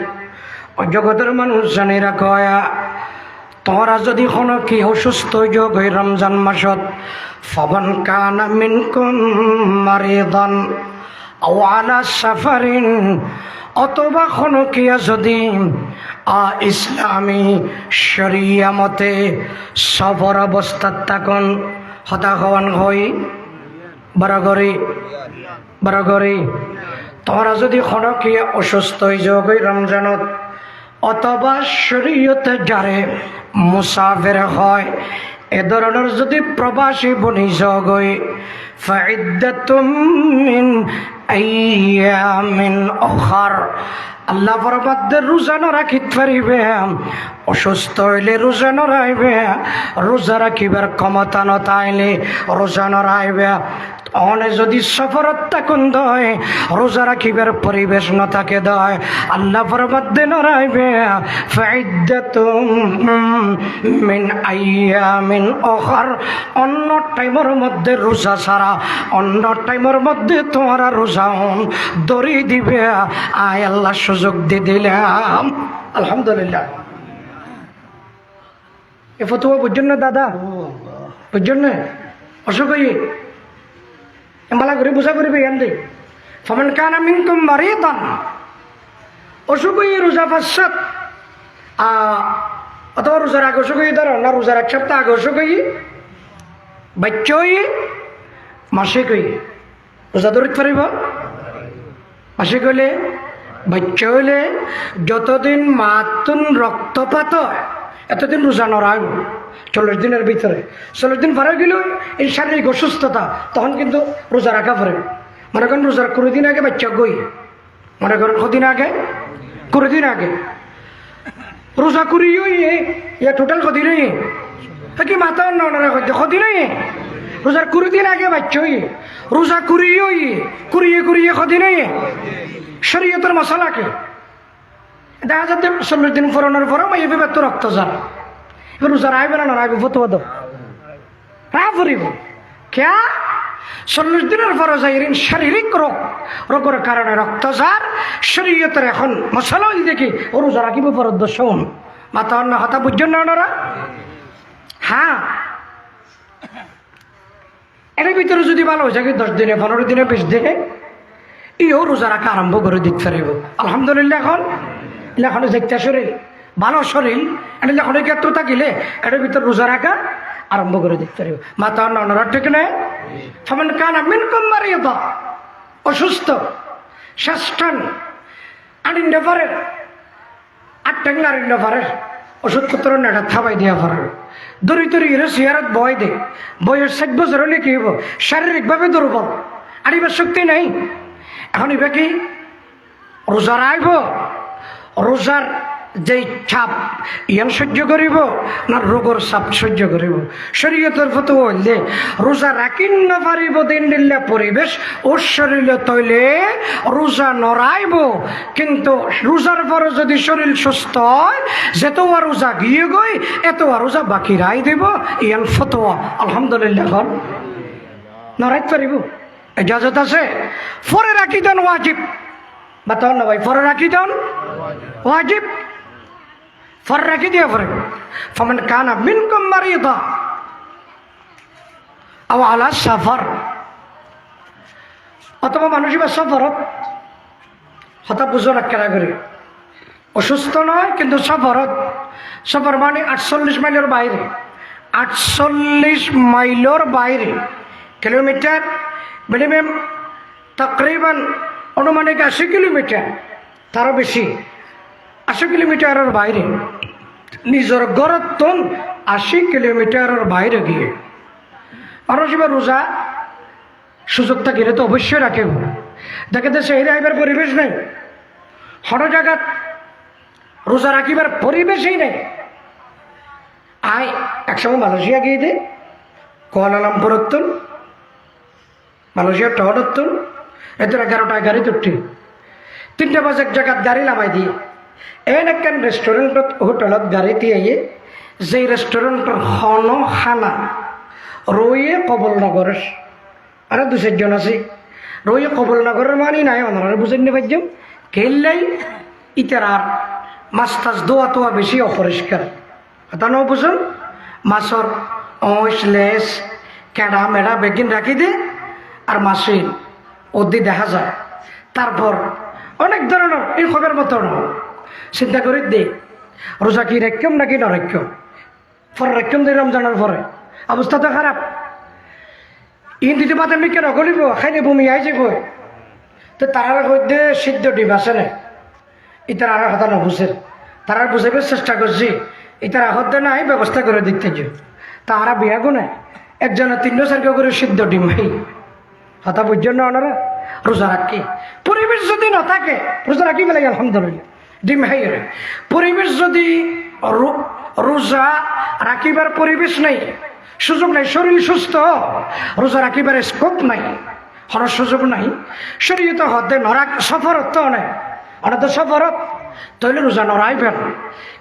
জগতের মানুষ জানি রাখয়া তোরা যদি কোনো কি অসুস্থ যোগ হই রমজান মাসত ফামান কানা মিনকুম মারিদান আও আলা সাফারিন অথবা কোনো কিয়া যদি ইসলামী শরিয়া মতে সফর অবস্থাত থাকুন হতাহওয়ান হই বরাগরি তোরা যদি কোনো কিয়া অসুস্থ যোগ হই রমজানত অথবা শরীয়তে যারে মুসাফির হয় এ ধরনের যদি প্রবাসী বনিযোগ হই ফাইদ্দাতুম মিন আইয়ামিন উখার আল্লাহ ফরমাতে রোজা না রাখিত পারিবে অসুস্থ হইলে রোজা না রাখবে রোজা রাখিবার ক্ষমতা নথাইলে রোজা না রাখবে অনে যদি সফরত থাকুন দয় রোজা রাখিবার পরিবেশ ন থাকে দয় আল্লাহ ফরমাতে না রাখবে ফাইদ্দাতুম মিন আইয়ামিন উখার অন্য টাইমের মধ্যে রোজা ছাড়া অন্য টাইমের মধ্যে তোমারা রোজা দড়ি দিবে আয় আল্লাহ সুযোগ দিয়ে দিলাম। আলহামদুলিল্লাহ। এ ফতোয়া বুঝছেন না দাদা? বুঝছেন না? অসুখ হয়ে এম্বালা করে বোঝা করবে এন দে ফমান কানা মিনকুম মারিদান, অসুখ হয়ে রোজা ফাঁসাত অথবা রোজার আগে অসুখ হয়ে ধরো না, রোজার এক সপ্তাহ আগে অসুখ হয়ে বাচ্চা হয়ে মাসিক হয়ে রোজা ধরিতে পারিব। মাসিক হইলে বাচ্চা হইলে যতদিন মাতুন রক্তপাত হয় এতদিন রোজা নড়াইব। 40 দিনের ভিতরে 40 দিন পার গেল এই শারীরিক অসুস্থতা, তখন কিন্তু রোজা রাখা পড়ে। মনে করেন রোজার 20 দিন আগে বাচ্চা গই, মনে করেন কদিন আগে 20 দিন আগে রোজা করিও ইয়ে টোটাল কদিন কি মাথা নড়া কদিন রোজার 20 দিন আগে বাচ্চা রোজা করিও কুড়িয়ে কুড়িয়ে কদিন শরীয়তের মশলাকে দেখা যাচ্ছে 40 দিন ফোরানোর পরও এভাবে তো রক্ত যান এবার রোজা রাইবে না রাইবে ফতোয়া দাও রা ফুরিব ক্যা 40 দিনের পরও যাই শারীরিক রোগের কারণে রক্ত যার শরীয়তের এখন মশলা দেখি ও রোজা রাখিব ফরদ শোন মাথা অন্য হতা বুঝছেন না ওনারা? হ্যাঁ, এর ভিতরে যদি ভালো হয়ে থাকে 10 দিনে 15 দিনে 20 দিনে ইও রোজা রাখা আরম্ভ করে দিতে পারিব। আলহামদুলিল্লাহ। এখন দেখতে শরীর ভালো শরীর এখন ক্ষেত্র থাকিলে এটার ভিতরে রোজা রাখা আরম্ভ করে দিতে পারিব। মাথা অন্য ঠিক নেই ফমান কানা মিনকুম মারিদা, অসুস্থ শ্বাসটান আনিন্ডে পারে 8 টাঙ্গলা আনিন্ডে পারে ওষুধপত্র নেটা থাবাই দিয়া পারে দড়ি তরি চেয়ারত বয় দে বয়স 60 বছর হলে কি হব? শারীরিকভাবে দুর্বল, আনিবার শক্তি নেই। এখন এবার কি রোজা রাখব? রোজার যেই চাপ ইয়ান সহ্য করিব না রোগর চাপ সহ্য করিব? শরীয়তের ফতোয়া হইলে রোজা রাখিন না পারিব দিন দিল্লা পরিবেশ ও শরীরে তৈলে রোজা নড়াইব, কিন্তু রোজার পরে যদি শরীর সুস্থ হয় যেত আর রোজা গিয়ে গই এত আর রোজা বাকি রাই দেব। ইয়ান ফতোয়া আলহামদুলিল্লাহ। নড়াইতে পারিব, ইজাজত আছে। ফরে রাখি দেন ওয়াজিব, বাতাও না ভাই, ফরে রাখি দেন ওয়াজিব, ফর রাখি দিয়ে ফরে ফমান কানা মিনকুম মারিদা আও আলা সাফার, অথবা মানুষ বা সফরত হতা বুঝো না কেনা করে অসুস্থ নয় কিন্তু সফরত। সফর মানে 48 মাইলের বাইরে, 48 মাইলের বাইরে কিলোমিটার মিনিমাম তকরিবান অনুমানিক 80 কিলোমিটার, তারও বেশি 80 কিলোমিটারের বাইরে নিজের ঘরত 80 কিলোমিটারের বাইরে গিয়ে মানুষ এবার রোজা সুযোগ থাকিলে তো অবশ্যই রাখে। দেখে দেশে এই রাইবার পরিবেশ নেই, হর জায়গাত রোজা রাখিবার পরিবেশই নেই। আয় একসময় মালয়েশিয়া গিয়ে দে কুয়ালালামপুরত্তন মালয়েশিয়া টহরত্তন এদের 11টায় গাড়ি তুটি 3টা বাজে এক জায়গাত গাড়ি নামাই দিয়ে এন একখান রেস্টুরেন্টত হোটেলত গাড়িতে আইয়ে যে রেস্টুরেন্টর হন খানা রয়ে কবলনগরের আর 2-4 আছে রয়ে কবলনগরের মানি নাই ওনারা বুঝেন নি পাইম কেল্লাই ইতার আর মাছ টাছ দোয়া তোয়া বেশি অপরিষ্কার তা ন বুঝুন মাছর অঁশ লেস কেডা মেডা বেগিন রাখি দে আর মাছের ওদি দেখা যায়। তারপর অনেক ধরনের এই খবর মতো চিন্তা করে দে রোজা কি রেখম নাকি নরেক্ষম, পরে রেখম দিয়ে রমজানের পরে অবস্থা তো খারাপ। ইন দিতে পাতেন কেন গলিব খাইলে বমি আই যাব, তো তারা মধ্যে সিদ্ধ ডিম আছে না ইতার আর কথা নবুঝে তারা বুঝাবার চেষ্টা করছি ইতার হতে নাই ব্যবস্থা করে দিতে যে তারা বিয়া গুনে একজনের 3-4 করে সিদ্ধ ডিম হাই হতা বুঝছেন না ওনারা। রোজা রাখি পরিবেশ যদি না থাকে রোজা রাখি বেলা আলহামদুলিল্লাহ ডিম হাই রে। পরিবেশ যদি রোজা রাখিবার পরিবেশ নাই সুযোগ নাই, শরীর সুস্থ রোজা রাখিবার স্কোপ নাই, হওয়ার সুযোগ নাই, শরীয়তে হতে নরা সফরত তো অনেক ওটা তো সফরত তাহলে রোজা নড়াইবেন,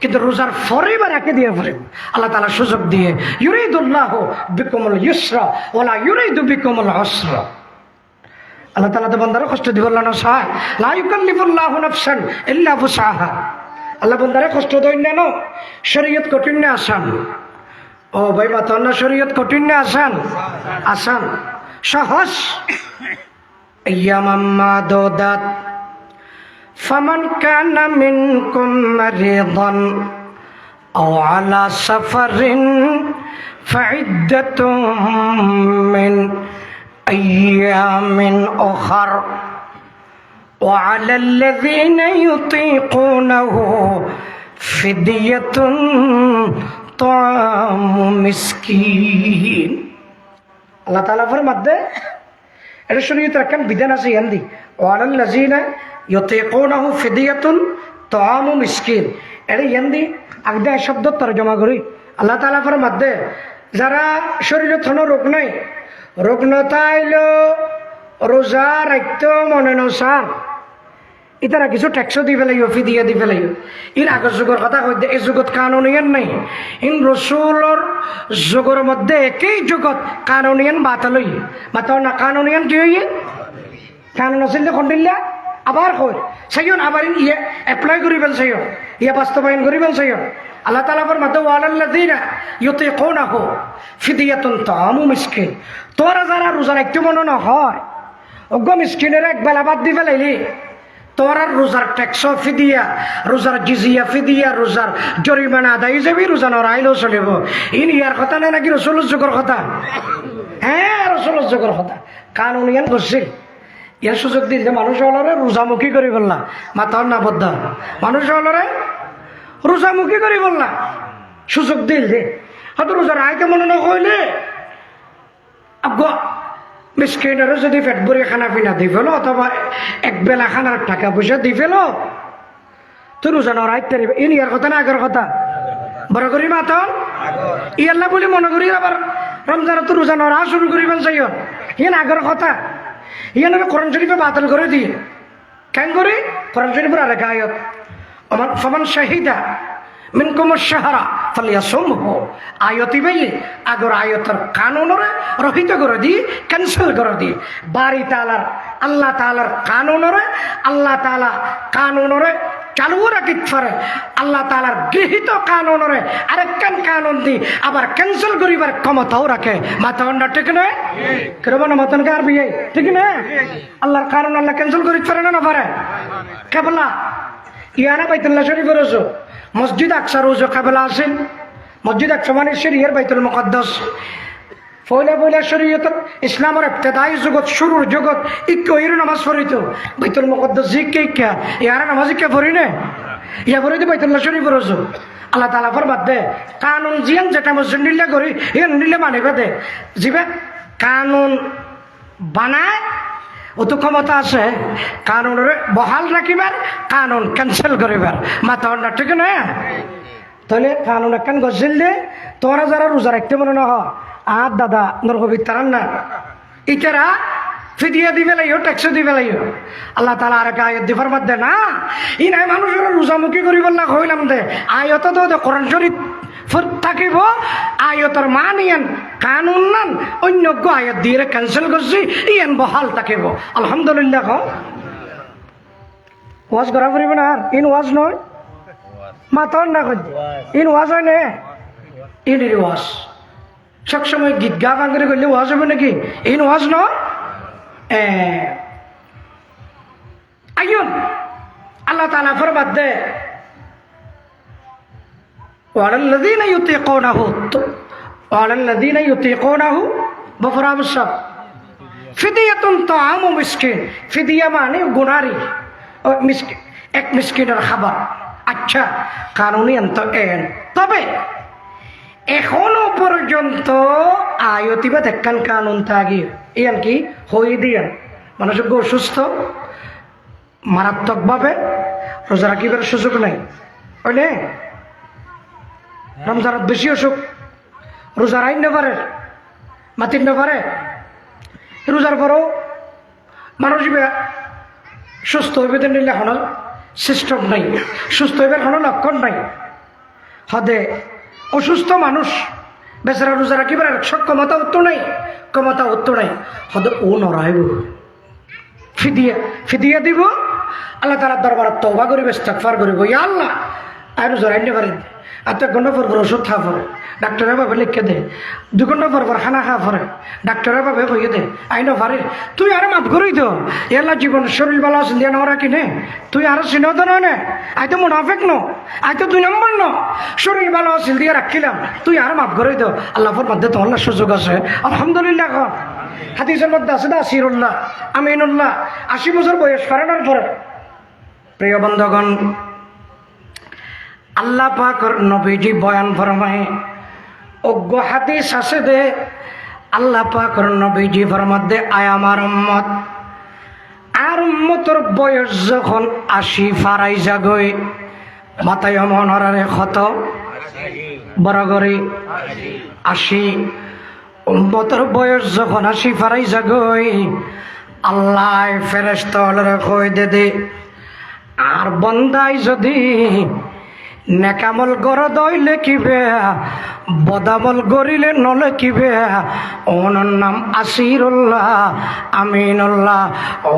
কিন্তু রোজার ফরেবার একে দিয়ে ফেলেন আল্লাহ তাআলা সুযোগ দিয়ে ইউরিদুল্লাহু বিকুমুল ইউসরা ওয়ালা ইউরিদু বিকুমুল উসরা। আল্লাহ তাআলা তো বান্দারে কষ্ট দিব না চায়, লা ইউকাল্লিফুল্লাহু নাফসান ইল্লা বুসআহা। আল্লাহ বান্দারে কষ্ট দেন না, শরীয়ত কঠিন না আসান? ও ভাই বাতন না, শরীয়ত কঠিন না আসান? আসান, সহজ। আইয়ামাম মাদুদাত ফামান কানা মিনকুম মারিদান আও আলা সাফারিন ফাইদ্দাতুম মিন আইয়ামিন উখর وعلى الذين يطيقونه فدية طعام مسكين। আল্লাহ তাআলা ফরমাতে এটা শরীয়তের একখান বিধান আছে হিন্দি, وعلى الذين يطيقونه فدية طعام مسكين। এটা হিন্দি আগদা শব্দ তরজমা করি। আল্লাহ তাআলা ফরমাতে যারা শরীরে কোনো রোগ নাই, রোগ নতাইলো রোজা রাখতো মনে নসান, ইতারা কিছু ট্যাক্সও দি ফেলাইও, ফিদিয়া দি ফেলাইও। ইন আগর যুগের কথা কইতে এই যুগত কানুনিয়ান নাই। ইন রসুলর যুগের মধ্যে একই যুগত কানুনিয়ান বাতালই মাতাও না। কানুনিয়ান কি হইয়ে কানুন আছিল খন্ডিল্লা আবার কই সাইয়ন আবার ইয়ে এপ্লাই করি ফেল সাইয়ন, ইয়ে বাস্তবায়ন করি ফেল সাইয়ন। আল্লাহ তাআলা ফরমাতে ওয়ালাল্লাযিনা ইউতিকুনাহু ফিদিয়াতুন তাআমু মিসকিন। তোরা যারা রোজা রাখতে মনে না হয়, অজ্ঞ মিসকিনের এক বেলা বাদ দি ফেলাইলি, তোর আর রোজার ট্যাক্স ফিদিয়া, রোজার জিজিয়া ফিদিয়া, রোজার জরিমানা আদায় যাবি, রোজা নড়াইলেও চলিব। ইন ইয়ার কথা নাই নাকি রসুলের যুগের কথা? হ্যাঁ, রসুলের যুগের কথা। কানুন ইয়ান করছিল, ইয়ার সুযোগ দিল যে মানুষ হলরে রোজামুখী করি বললা, মাতার না বদ্ধ মানুষ হলরে রোজামুখী করি বললা, সুযোগ দিল যে হয়তো রোজার আইতে মনে না কইলে মিসকিনেরও যদি পেট ভরে খানা পিনা দি ফেলো, অথবা এক বেলা খানার টাকা পয়সা দি ফেলো, তো রোজা নড়াইতে ইন ইয়ার কথা না আগের কথা? বড় করি মাতন ইয়াল্লা বলি মনে করি আবার রমজান তো রোজা নড়া শুরু করিবেন চাই, ইয়ান আগের কথা। ইয়ান কোরআন শরীফে বাতিল করে দিয়ে কেন করি? কোরআন শরীফের আরেক আয়াত, আমার ফামান শাহিদা মিনকুম আশ-শাহরা ফালিয়াসুমহু। আয়াতি ভাই আগর আয়াতের কানুনরে রহিত করে দি, ক্যান্সেল করে দি। বাড়ি তাআলার আল্লাহ তাআলার কানুনরে আল্লাহ তাআলা কানুনরে চালু রাখিত পারে, আল্লাহ তাআলার গৃহীত কানুনরে আরেকখান কানুন দি আবার ক্যান্সেল করিবার ক্ষমতাও রাখে। মাতাওয়ান্ডা ঠিক না? কেরবন মাতানকে আর বিয়ে ঠিক না? আল্লাহর কানুন আল্লাহ ক্যান্সেল করিতে পারে না পারে? কেবলা ইয়ানা বাইতুল্লাহ শরীফের রোজা, মসজিদ আকসা রোজা কেবলা আছেন। মসজিদ আকসা মানে শরীয়র বাইতুল মুকদ্দাস। পয়লা পয়লা শরীয়তের ইসলামের ইবতেদাই জগৎ শুরুর জগৎ ইক্কে ইর নামাজ পড়িত বাইতুল মুকদ্দাস জিকে ইক্কা ইয়ার নামাজ ইক্কে পড়ি না, ইয়া পড়িত বাইতুল্লাহ শরীফের রোজা। আল্লাহ তাআলা ফরমাত দে কানুন জিয়ান যেটা মসজিদ নিলে করি ইয়ান নিলে মানিবে দে, জিবে কানুন বানায় ও তো ক্ষমতা আছে কানুনের বহাল রাখিবার, কানুন ক্যান্সেল করিবার। মাথা না ঠিক না? তাহলে কানুন একখান গছিল দে, তোরা যারা রোজা রাখতে মনে না হয় আর দাদা নরকবির তারান না, ইতারা ফিদিয়া দিবে লাইও, ট্যাক্স দিবে লাইও। আল্লাহ তাআলা আরেক আয়াত দি ফরমাত দে না ই নাই মানুষের রোজামুখী করিব না কইলাম দে। আয়াত তো কোরআন শরীফ থাকিব, আয়তর মান ইয়ান কানুন নান অন্য আয়াত দিয়ে ক্যান্সেল করছি, ইয়ান বহাল থাকিব। আলহামদুলিল্লাহ। ওয়াজ করা পারিব না? আর ইন ওয়াজ নয়, মাতন না কই ইন ওয়াজ হয় না, ইন ওয়াজ সবসময় গীত গা গান করে করলে ওয়াজ হবে নাকি? ইন ওয়াজ নয়। আইন আল্লাহ তাআলা ফরমাত দে ওয়ালাল্লাযীনা ইউতিকুনাহু বফরাম সব ফিদিয়াতুন তাআমু মিসকিন। ফিদিয়া মানে গুনারি মিসকিন, এক মিসকিনের খাবার। আচ্ছা কানুনি অন্ত এন, তবে এখনো পর্যন্ত আয়তিবা দেখকান কানুন থাকি ইয়ান কি হই দিয়ান মানুষ অসুস্থ মারাত্মকভাবে রোজা রাখিবার সুযোগ নাই, বুঝলে? রমজানত বেশি অসুখ, রোজার আইন নেপারে মাতির নেপারে, রোজার পরও মানুষ সুস্থ হইবে নিলে এখনো সিস্টেম নাই, সুস্থ হইবার কোনো লক্ষণ নাই। হদে অসুস্থ মানুষ বেচারা রোজা রাখিবার ক্ষমতা উত্তর নাই, ক্ষমতা উত্তর নাই, হদে ও নড়াইব ফিদিয়া দিব আল্লাহ তাআলার দরবারে তওবা করিব ইস্তিগফার করিব ইয়া আল্লাহ আর জরাইতে পারি আর 1 ঘন্টা পর ওষুধ খা পরে ডাক্তারের ভাবে লিখে দে 2 ঘন্টা পর খানা খা পরে ডাক্তারের ভাবে কইয়ে দে আইনো পারি তুই আর মাফ করি তো এলা জীবন শরীর ভালো আছে দিয়ে নরা কিনে তুই আর চিনো তো নয় আই তো মুনাফিক ন আই তো 2 নম্বর ন শরীর ভালো আছে দিয়ে রাখিলাম তুই আর মাফ করি তো আল্লাহর মধ্যে তো আল্লাহ সুযোগ আছে আলহামদুলিল্লাহ কর হাদিসের মধ্যে আছে নাসিরুল্লাহ আমিনুল্লাহ 80 বছর বয়স করানোর পরে প্রিয় বন্ধুগণ আল্লাহ পাকের নবীজি বয়ান ফরমায় অজ্ঞ হাদিস আছে দে আল্লাহ পাকের নবীজি ফরমাতে আয় আমার উম্মত আর উম্মতের বয়স যখন 80 ফারাই যাগই মাথায় মনরারে কত বড় করে 80 উম্মতের বয়স যখন 80 ফারাই যাগই আল্লাহ ফেরেশতারে কই দে আর বন্দাই যদি নেকামল গর দই লেখিবে বদামল গরিলে নলেখিবে ওনার নাম আসিরুল্লাহ আমিনুল্লাহ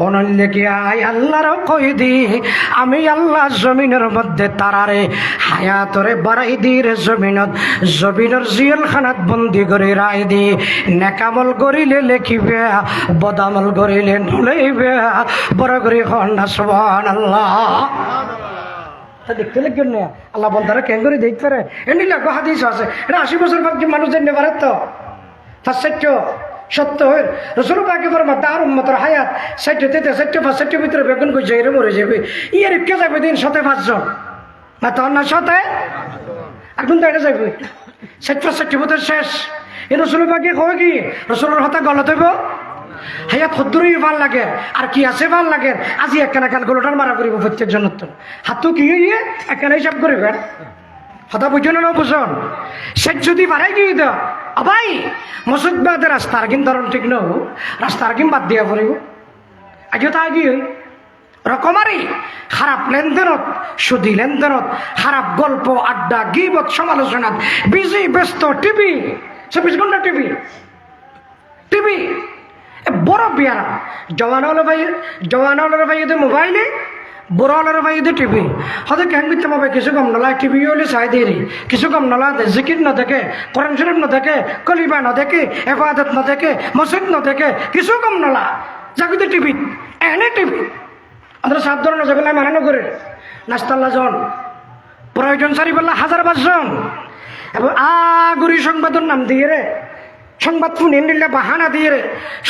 ওনার লেখি আই আল্লাহর কই দি আমি আল্লাহ জমিনের মধ্যে তারারে হায়াতরে বাড়াই দি রে জমিনের জিয়েলখানাত বন্দি করে রাই দি নেকামল গরিলে লেখিবে বদামল গরিলে নলেইবে বড় করে হন সুবহানাল্লাহ দেখতে লাগবেন না আল্লাহ বন্ধারা কেন করে দেখতে পারে এমনি লাগো হাদিস আছে এটা 80 বছর বাকি মানুষ জানতে পারে তো তার সত্য হয়ে রসুল পাকে পর তার উম্মতের হায়াত 60 ভিতরে বেগুন কই যাইরে মরে যাবে ইয়ার কে যাবে দিন 5 জন না তোর না সতে এখন তো এটা যাবে 60 বছর শেষ এ রসুল পাকে কয় কি রসুলের হাতে গলত হইব হায়াত সত্তরই ভাল লাগে আর কি আছে ভাল লাগে আজি একখানা কাল গোলটার মারা করিব প্রত্যেক জনের তো হাতও কি হইয়ে একখানা হিসাব করিবেন হতা বুঝুন না বুঝুন সে যদি বাড়াই গিয়ে দাও ভাই মসুদ বাদে রাস্তার কিন ধরন ঠিক নহ রাস্তার কিন বাদ দিয়া পড়িব আগে তা আগিয়ে রকমারি খারাপ লেনদেনত সুদী লেনদেনত খারাপ গল্প আড্ডা গিবত সমালোচনাত বিজি ব্যস্ত টিভি 24 ঘন্টা টিভি বড় বিয়ারা জওয়ান ভাই মোবাইলে বড় ভাই টিভি হয়তো কেন করতে পাবে কিছু কম নলা টিভি হলে চাই দিয়ে কিছু কম নলা জিকির ন দেখে কোরআন শরীফ ন দেখে কলিবা ন দেখে এবাদত ন দেখে মসজিদ ন দেখে কিছু কম নলা যাকে টিভি এনে টিভি আমরা 7 ধরনের যেগুলো মানানো করে নাস্তাল্লা জন প্রয়োজন 4 জন এবং আগুরি সংবাদের নাম দিয়ে রে সংবাদ ফুনে নিলে বাহানা দিয়ে রে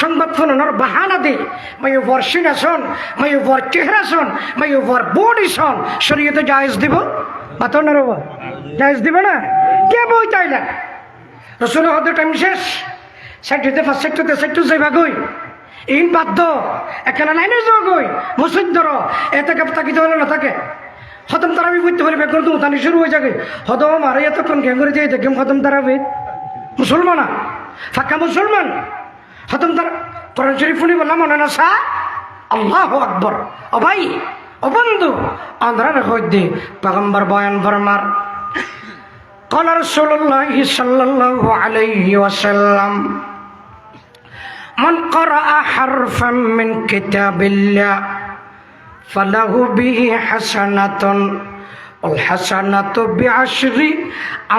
সংবাদ ফুনানোর বাহানা দি মাই ওভার সিনাসন মাই ওভার চেহারাসন মাই ওভার বডি সন শরীয়তে জায়েজ দিব বাতো না রব জায়েজ দিব না কে বই চাই না রসুলের হতে টাইম শেষ 60 যাইবা গই ইন বাধ্য এখানে লাইনে যাওয়া গই মসজিদ ধরো এতে কাপ থাকিতে হলে না থাকে খতম তারাবি বুঝতে পারবে এখন তো উঠানি শুরু হয়ে যাবে হতম আর এতক্ষণ ঘেম করে দিয়ে দেখেন খতম তারাবি মুসলমানা ফাঁকা মুসলমান খতম তারা কোরআন শরীফ শুনি বললাম মনে না সা আল্লাহু আকবার ও ভাই ও বন্ধু আমরা রেখে দি পয়গম্বর বয়ান ফরমার قال رسول الله صلى الله عليه وسلم من قرأ حرفا من كتاب الله فله به حسنة والحسنة بعشر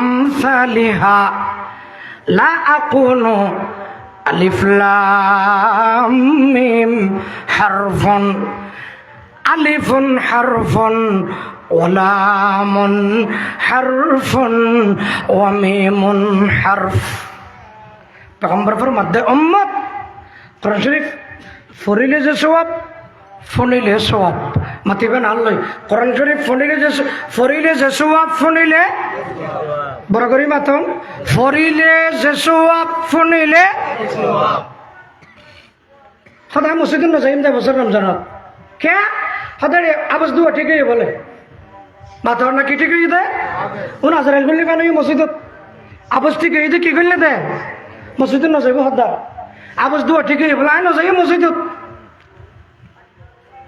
أمثالها لا أقول ألف لام ميم حرف ألف حرف ولام حرف وميم حرف پیغمبر فرماتے امت قرآن شریف ফরিলে যে সওয়াব ফনিলে সওয়াব মাতিবেন আল্লাহ কোরআন শরীফ ফরিলে যে সওয়াব ফনিলে বড় করি মাতম ফরিলে যে সওয়াব ফনিলে সদায় মসজিদে না যাইম দে বছর রমজানত কে সদায় আওয়াজ দুয়া ঠিকই বলে মাতর না কি ঠিকই দে উন আজরাইল করলে কেন মসজিদত আওয়াজ ঠিকই দে কি করলে দে মসজিদে না যাইব সদা আওয়াজ দুয়া ঠিকই বলে আই না যাই মসজিদত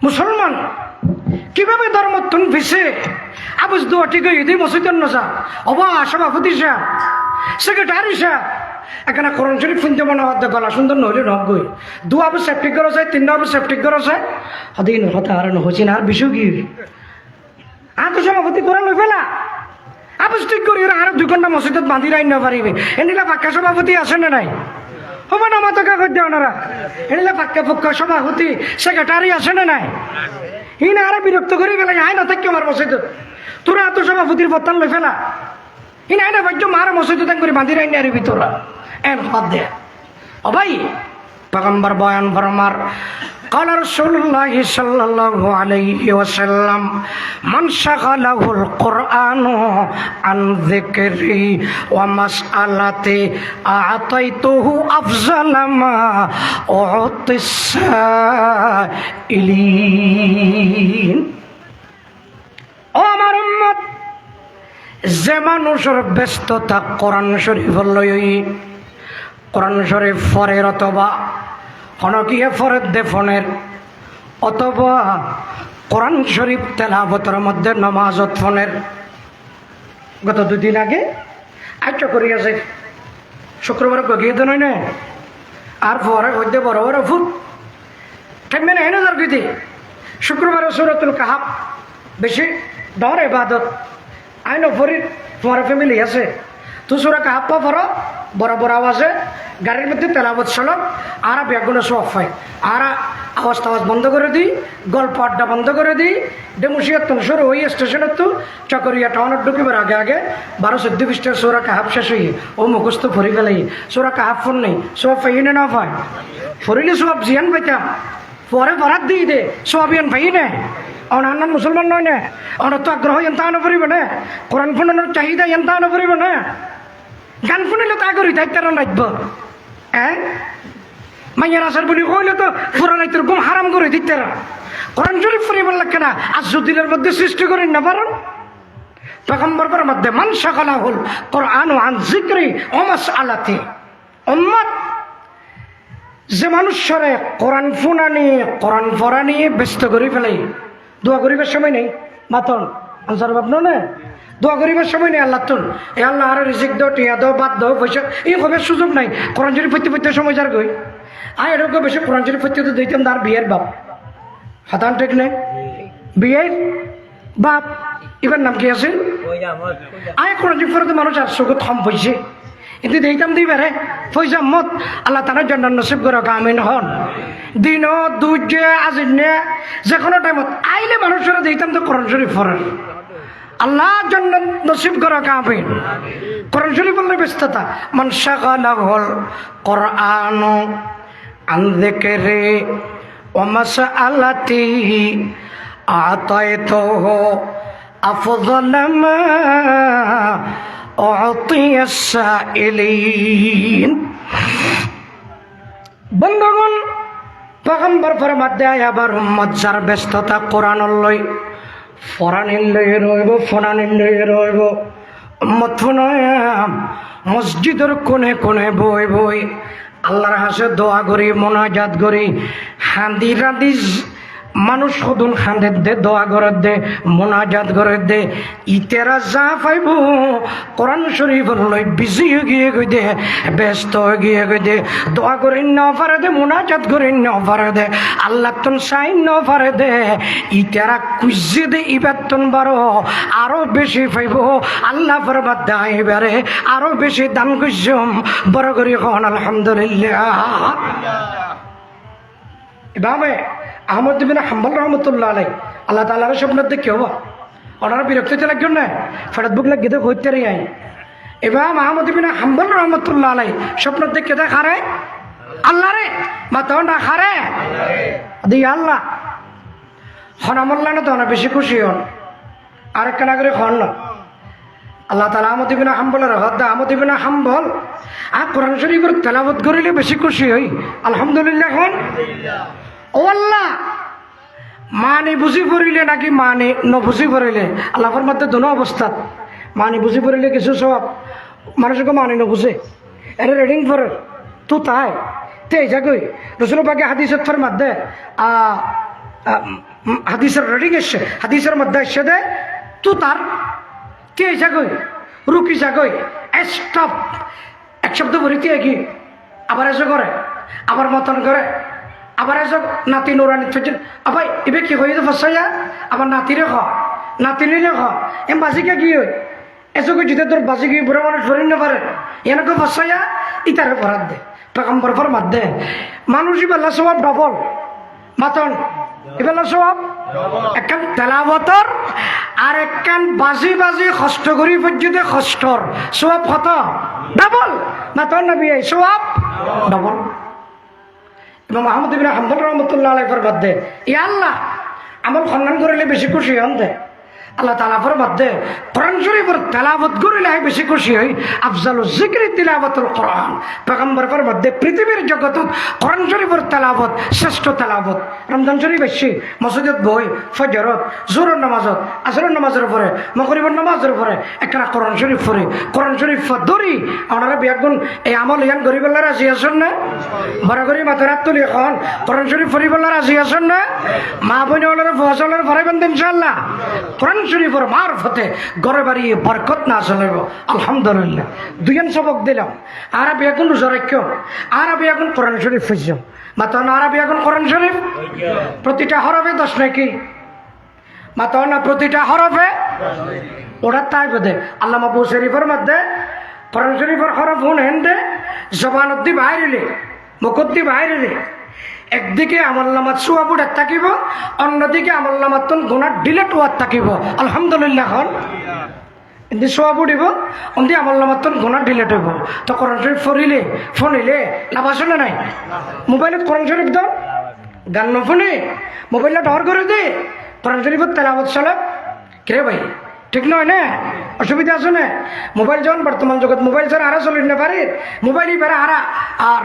মুসলমান কিভাবে ধর্ম তুমি ভিসে আবুজ দোয়া ঠিক হয়ে মসজিদের নজা অবা সভাপতি সাহেব সেক্রেটারি সাহেব এখানে কোরআন শরীফ শুনতে মনে হতে গলা সুন্দর নহলে নহ গই দু আবু সেপ্টিক ঘর আছে 3 আবু সেপ্টিক ঘর আছে হদিন হতা আর নহছি না আর বিষয় কি আর তো সভাপতি কোরআন লই ফেলা আবু স্টিক করি আর 2 ঘন্টা মসজিদত বাঁধি রাই না পারিবে এনিলা পাক্কা সভাপতি আছে না নাই হবে না মাথা কাগজ দেও ওনারা এনিলা পাক্কা পক্কা সভাপতি সেক্রেটারি আছে না নাই ইনা আর বিরক্ত করি ফেলা আয় না থাকি আমার মসজিদত তোরা তো সভাপতির বর্তান লই ফেলা ইনা আইনা ভাগ্য মার মসজিদত করে বাঁধি রাই না আর ভিতরা এন বাদ দে ও ভাই পয়গম্বর বয়ান ফরমার قال رسول الله صلى الله عليه وسلم من شغله القرآن عن ذكري ومسألتي أعطيته أفضل ما أعطي السائلين ও আমার উম্মত যে মানুষের ব্যস্ততা কোরআন শরীফ লই কোরআন শরীফ ফরের অথবা অনকিয়ে ফরের দে ফোনের অথবা কোরআন শরীফ তেলাওয়াতের মধ্যে নমাজত ফোনের গত 2 দিন আগে আচ্ছা করিয়াছে শুক্রবার গিয়ে তো নয় না আর পরে হইতে বড় বড় ফুট থাকবে না এনে দরকিতে শুক্রবারে সূরাতুল কাহাফ বেশি ডর ইবাদত আইন ফরির তোমার ফ্যামিলি আছে তো সূরা কাহাফ পড়ো বড় বড় আওয়াজে গাড়ির মধ্যে তেলাওয়াত চলো আর ব্যাগগুলো সব হয় আর আওয়াজ টাওয়াজ বন্ধ করে দিই গল্প আড্ডা বন্ধ করে দিই ডেমুসিয়ার তো শুরু ওই স্টেশনের তো চকরিয়া টাউনের ঢুকিবার আগে আগে 12-14 পৃষ্ঠার সূরা কাহাফ শেষ হয়ে ও মুখস্থ ফরি ফেলাই সূরা কাহাফ ফোন নেই সব পাই না পায় ফরিলে সব জিয়ান পাইতাম পরে বরাত দিয়ে দে সব ইয়ান পাই না অনান্য মুসলমান নয় না অনার তো আগ্রহ এনতা আনা পড়িব না কোরআন ফোনের চাহিদা এনতা আনা পড়িব না গান শুনিলে তো আগরি তাই তারা নাচব হ্যাঁ মাইয়ার আসার বলি কইলে তো পুরান তোর ঘুম হারাম করে দিতে কোরআন শরীফ ফুরি বললে কেন আজুদ্দিনের মধ্যে সৃষ্টি করেন না পারেন পয়গম্বরের মধ্যে মান শাগালাহুল কোরআন আন যিকরি ওয়া মাসআলাতি উম্মত যে মানুষরে কোরআন ফোনা নিয়ে কোরআন পড়া নিয়ে ব্যস্ত করে ফেলে দোয়া করিবার সময় নেই মাতন আনসার ভাবনো না দোয়া করিবার সময় নেই আল্লাহ তুন এ আল্লাহ আরো রিজিক দাও টিয়া দাও বাদ দাও পয়সা এই হবে সুযোগ নাই কোরআন শরীফ পড়তে পড়তে সময় যার গই আয় এরকম বেশি কোরআন শরীফ পড়তে তো দিতাম তার বিয়ের বাপ হাতান ঠিক নেই বিয়ের বাপ এবার নাম কি আছে আয় কোরআন শরীফ পড়তে মানুষ আর চোখত কম পয়সে কিন্তু দিতাম দিই বেড়ে পয়সা মত আল্লাহ তার জন্য নসিব করে আমিন হন দিন দুজে আজিনে যে কোনো টাইমত আইলে মানুষেরা দিতাম তো কোরআন শরীফ পড়েন আল্লাহ জন্য নসিব করে আমিন কোরআন শরীফ বললে ব্যস্ততা মান শাগালাহুল কোরআন আন যিকরি ওয়া মাসআলাতি আতাইতুহু আফযাল মা أعطي السائلين বন্ধুগণ পয়গম্বর ফরমাতে আবার উম্মত যার ব্যস্ততা কোরআন লই ফরানিন লই রইব ফরানিন লই রইব উম্মত ফোনায় মসজিদের কোণে কোণে বই বই আল্লাহর হাসে দোয়া করি মোনাজাত করি হান্দি রাদি মানুষ সদুন খান্দের দে দোয়া করে দে মোনাজাত করে দে ইতেরা যা পাইব কোরআন শরীফ লই বিজি গিয়ে গই দে ব্যস্ত গিয়ে গই দে দোয়া করে না পারে দে মোনাজাত করে না পারে দে আল্লাহ তুন সাইন না পারে দে ইতেরা কুজে দে ইবাতন বারো আরো বেশি পাইব আল্লাহ ফরমাত দাই বারে আরো বেশি দান কুজম বড় করি হন আলহামদুলিল্লাহ এভাবে আহমদ বিন হাম্বল রহমতুল্লাহ আলাই আল্লাহ তাআলার স্বপ্নের দেখে হবো ওনারা বিরক্ত হতে লাগবেন না ফেরত বুক লাগিয়ে দেখ হইতে রে আই এবার আহমদ বিন হাম্বল রহমতুল্লাহ আলাই স্বপ্নের দেখে দেখ হারে আল্লাহ রে বা তখন না হারে দি আল্লাহ হনামল্লা না তখন বেশি খুশি হন আরেকটা নাগরিক হন না আল্লাহ তাআলা আহমদ বিন হাম্বলের হদ্দা আহমদ বিন হাম্বল আর কোরআন শরীফের তেলাওয়াত করিলে বেশি খুশি হই আলহামদুলিল্লাহ হন ও আল্লাহ মানে বুঝি পড়িলে নাকি মানে নবুঝি পড়িলে আল্লাহর মধ্যে দোনো অবস্থা মানে বুঝি পড়িলে কিছু সব মানুষকে মানে নবুঝে এর রেডিং ফর তু তাই তে যাগই রসুল পাকে হাদিসের ফর মধ্যে হাদিসের রেডিং এসছে হাদিসের মধ্যে এসে দে তু তার কে যাগই রুকি যাগই স্টপ এক শব্দ ভরিতে কি আবার এসে করে আবার মতন করে আবার এসে নাতি নোরানি ফেজেন আবার এবার কি হয়ে ফসাইয়া আবার নাতিরে খ নাতিনিরে খ এম বাজিকে কি হয় এসে কই যেতে তোর বাজি গিয়ে বুড়ো মানুষ ভরি না পারে এনেকে ফসাইয়া ইতারে ভরাত দে পেগম্বর ফরমাত দে মানুষ ইবেলা সব ডবল মাতন এবেলা সব একখান তেলাবতর আর একখান বাজি বাজি কষ্ট করি পর্যন্ত কষ্টর সব কত ডাবল মাতন নবী সব ডাবল এবং আহমদ ইবনে হাম্বল রহমতুল্লাহ আলাইহি ফরমাত দে ইয়া আল্লাহ আমল খন্ডন করিলে বেশি খুশি হন দে আল্লাহ তাআলা ফরমাত দে কোরআন শরীফের তেলাওয়াত করিলে বেশি খুশি হই আফজালুজ যিকরি তিলাওয়াতুল কোরআন পেগম্বর ফরমাত দে পৃথিবীর জগতত কোরআন শরীফের তেলাওয়াত শ্রেষ্ঠ তেলাওয়াত রমজান শরীফ আসছে মসজিদত বই ফজরত জোহরের নামাজত আসরের নামাজের পরে মাগরিবের নামাজের পরে একটা কোরআন শরীফ পড়ে কোরআন শরীফ ধরি আপনারা বিয়াগুন এই আমল ইয়ান গরিবেল্লা রাজি আছেন না বড় গরি মাথারাত তুলি এখন কোরআন শরীফ পড়িবেল্লা রাজি আছেন না মা বোন ওনারা ফসলের পড়াইবেন ইনশাআল্লাহ কোরআন শরীফের মারফতে ঘরে বাড়ি বরকত না আসলে আলহামদুলিল্লাহ দুইজন সবক দিলাম আরবি এখন রোজা রাখিও আরবি এখন কোরআন শরীফ ফুজম মাতান আরবি এখন কোরআন শরীফ প্রতিটা হরফে 10 নাকি মাতান প্রতিটা হরফে ওরা তাই বদে আল্লামা আবু শরীফের মধ্যে কোরআন শরীফের হরফ হুন হেন্দে জবানদ্দি বাইরে মুখদ্দি বাইরে একদিকে আমল্লামাত সুয়াবুড়াত থাকিব অন্যদিকে আমল্লামাত গুনাহ ডিলেট হওয়ার থাকিব আলহামদুলিল্লাহ হন এদি সুয়াবুড়িব অন্দি আমল্লামাত গুনাহ ডিলেট হইব তো কোরআন শরীফ পড়িলে ফোনিলে লাভ আছে না নাই মোবাইলত কোরআন শরীফ দাও গান নফুনি মোবাইলটা ডর করে দে কোরআন শরীফত তেলাওয়াত চলে কে ভাই ঠিক নয় না অসুবিধা আছে না মোবাইল যখন বর্তমান জগৎ মোবাইল ছাড়া আরা চলি না পারে মোবাইলই বেড়া আরা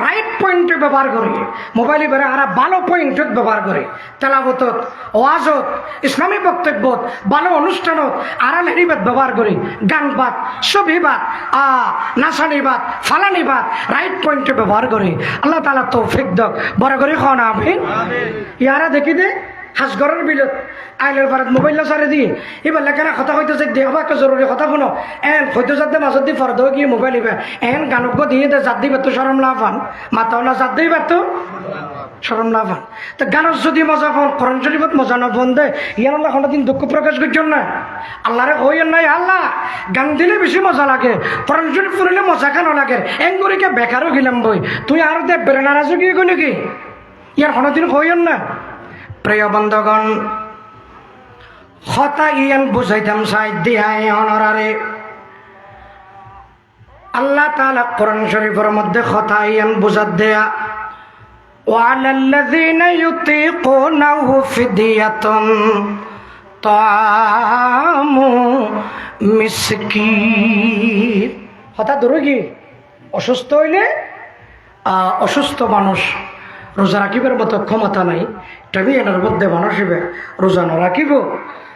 রাইট পয়েন্টে ব্যবহার করে মোবাইলই বেড়া আরা ভালো পয়েন্টত ব্যবহার করে তেলাওয়াতত ওয়াজত ইসলামী বক্তব্যত ভালো অনুষ্ঠানত আরা লেরিবাদ ব্যবহার করে গান বাদ ছবি বাদ নাচানি বাদ ফালানি বাদ রাইট পয়েন্টে ব্যবহার করে আল্লাহ তাআলা তৌফিক দাও বড় করে খাওয়া না আমিন ইয়ারা দেখি দে হাঁসঘরের বিলত আইলের পারাত মোবাইল সারে দিয়ে এবার লেখানা কথা হইতেছে দেহবা একটা জরুরি কথা শুনো এন হয়তো যাতে মাঝত দিয়ে ফরদ গিয়ে মোবাইল ইবে এন গানক দিয়ে দে জাত দিবে তো সরম লাভ হন মাতাও না জাত দিবে তো সরম লাভ হন তো গানত যদি মজা পান কোরআন শরীফত মজা না ফোন দে ইয়ার আল্লাহ কোনোদিন দুঃখ প্রকাশ করছেন না আল্লাহরে হইয়েন নাই আল্লাহ গান দিলে বেশি মজা লাগে কোরআন শরীফ পড়লে মজা কেন লাগে এঙ্গুরিকে বেকারও গেলাম বই তুই আর দে বেরেনারাজও গিয়ে গো নাকি ইয়ার কোনোদিন হইয়েন না প্রিয় বন্ধুগণ হতা ইয়ান বুঝাইতাম সাইড দিহাই অনরারে আল্লাহ তাআলা কোরআন শরীফের মধ্যে হতা ইয়ান বুঝাত দেয়া ওয়ালাল্লাযিনা ইউতিকুনাহু ফিদিয়াতুন তাআমু মিসকিন হতা দুরুগি অসুস্থ হইলে অসুস্থ মানুষ রোজা রাখিবার মতো ক্ষমতা নাই তবে এনার মধ্যে মানুষ হিবে রোজা না রাখিব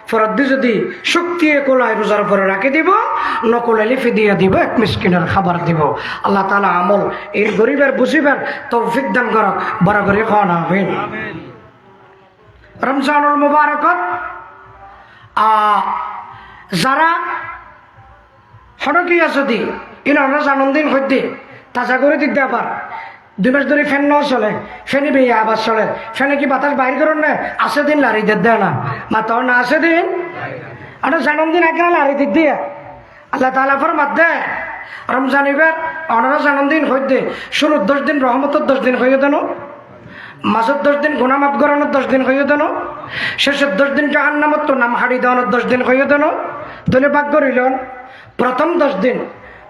ফরদ্দি যদি শক্তি কোলায় রোজার পরে রাখি দিব নকলাইলে ফিদিয়া দিব এক মিসকিনের খাবার দিব আল্লাহ তাআলা আমল এই গরিবের বুঝিবার তৌফিক দান করক বড় করে খাওয়ান আমিন রমজানুল মুবারকত যারা হড়কিয়া যদি ইনারা জানন্দিন হইতে তাজা করে দিতে আবার 2 মাস ধরে ফ্যান নাও চলে ফ্যানে বেয়ে আবার চলে ফ্যানে কি বাতাস বাইর করেন না আসে দিন লারি দেয় না মাতাও না আসে দিন আর জানন্দিন একখানা লারি দিক দিয়ে আল্লাহ তাআলা ফরমাত দে রমজান ইবার অনারা জানন্দিন হইতে শুরুর 10 দিন রহমতের 10 দিন হইয়ে দেন মাসের 10 দিন গুনাহ মাফ করানোর 10 দিন হইয়ে দেন শেষের 10 দিন জাহান্নামত তো নাম হাড়ি দেওয়ানোর 10 দিন হইয়ে দেন দলে ভাগ করিলেন প্রথম 10 দিন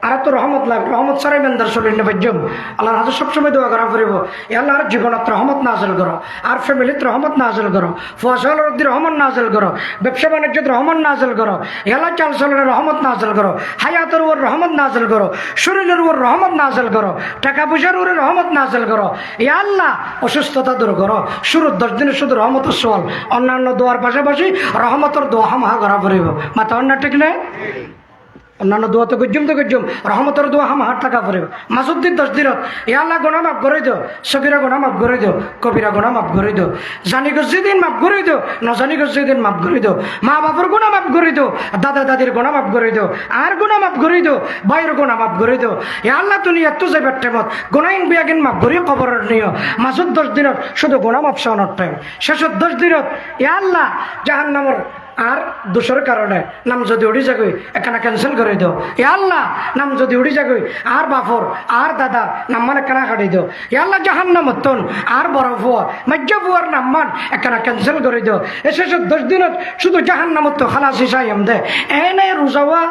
আর তো রহমত লাভ রহমত সারাই মেন্দার চলি নেবাজ্যম আল্লাহর হাতে সবসময় দোয়া করা ফুরিব এ আল্লাহর জীবনত রহমত নাজিল করো আর ফ্যামিলিত রহমত নাজিল করো ফসল রহমত নাজিল করো ব্যবসা বাণিজ্যত রহমত নাজিল করো এলা চাল চলনের রহমত নাজিল করো হায়াতের উপর রহমত নাজিল করো শরীরের উপর রহমত নাজিল করো টাকা পয়সার উপরে রহমত নাজিল করো এ আল্লাহ অসুস্থতা দূর করো শুরুর 10 দিনে শুধু রহমতের সোয়াল অন্যান্য দোয়ার পাশাপাশি রহমতের দোয়া হামহা করা ফুরিব মাথা অন্য ঠিক নেই অন্যান্য দোয়া তো গজ্জম রহমতের দোয়া হাম হাত টাকা পড়ে মাসুদ্দিন 10 দিনত এ আল্লাহ গোনা মাফ করে দিও, সগিরা গোনা মাফ করে দিও, কবিরা গোনা মাফ করে দিও, জানি গজ্জি দিন মাফ করে দিও, নজানি গজ্জি দিন মাফ করে দিও, মা বাবার গোনা মাফ করে দিও, দাদা দাদির গোনা মাফ করে দিও, আর গোনা মাফ করে দিও, ভাইয়ের গোনা মাফ করে দিও। এ আল্লাহ তুমি এত যাইবার টাইমত গোনাইন বিয়াগিন মাফ করিও কবরের নিও। মাসুদ 10 দিনত শুধু গোনা মাফ সাওয়ানোর টাইম, শেষত 10 দিনত এ আল্লাহ জাহান্নামের আর দোষের কারণে নাম যদি উড়ি যাগই এখানে ক্যান্সেল করে দিও। এ আল্লাহ নাম যদি উড়ি যাগই আর বাফর আর দাদা নাম মানে কেনা কাটি দিও। এ আল্লাহ জাহান্নামতন আর বড় ফুয়া মাজ্জা ফুয়ার নাম মান এখানে ক্যান্সেল করে দিও। এ শেষত 10 দিনত শুধু জাহান্নামত খালাসি চাইম দে। এনে রোজাওয়া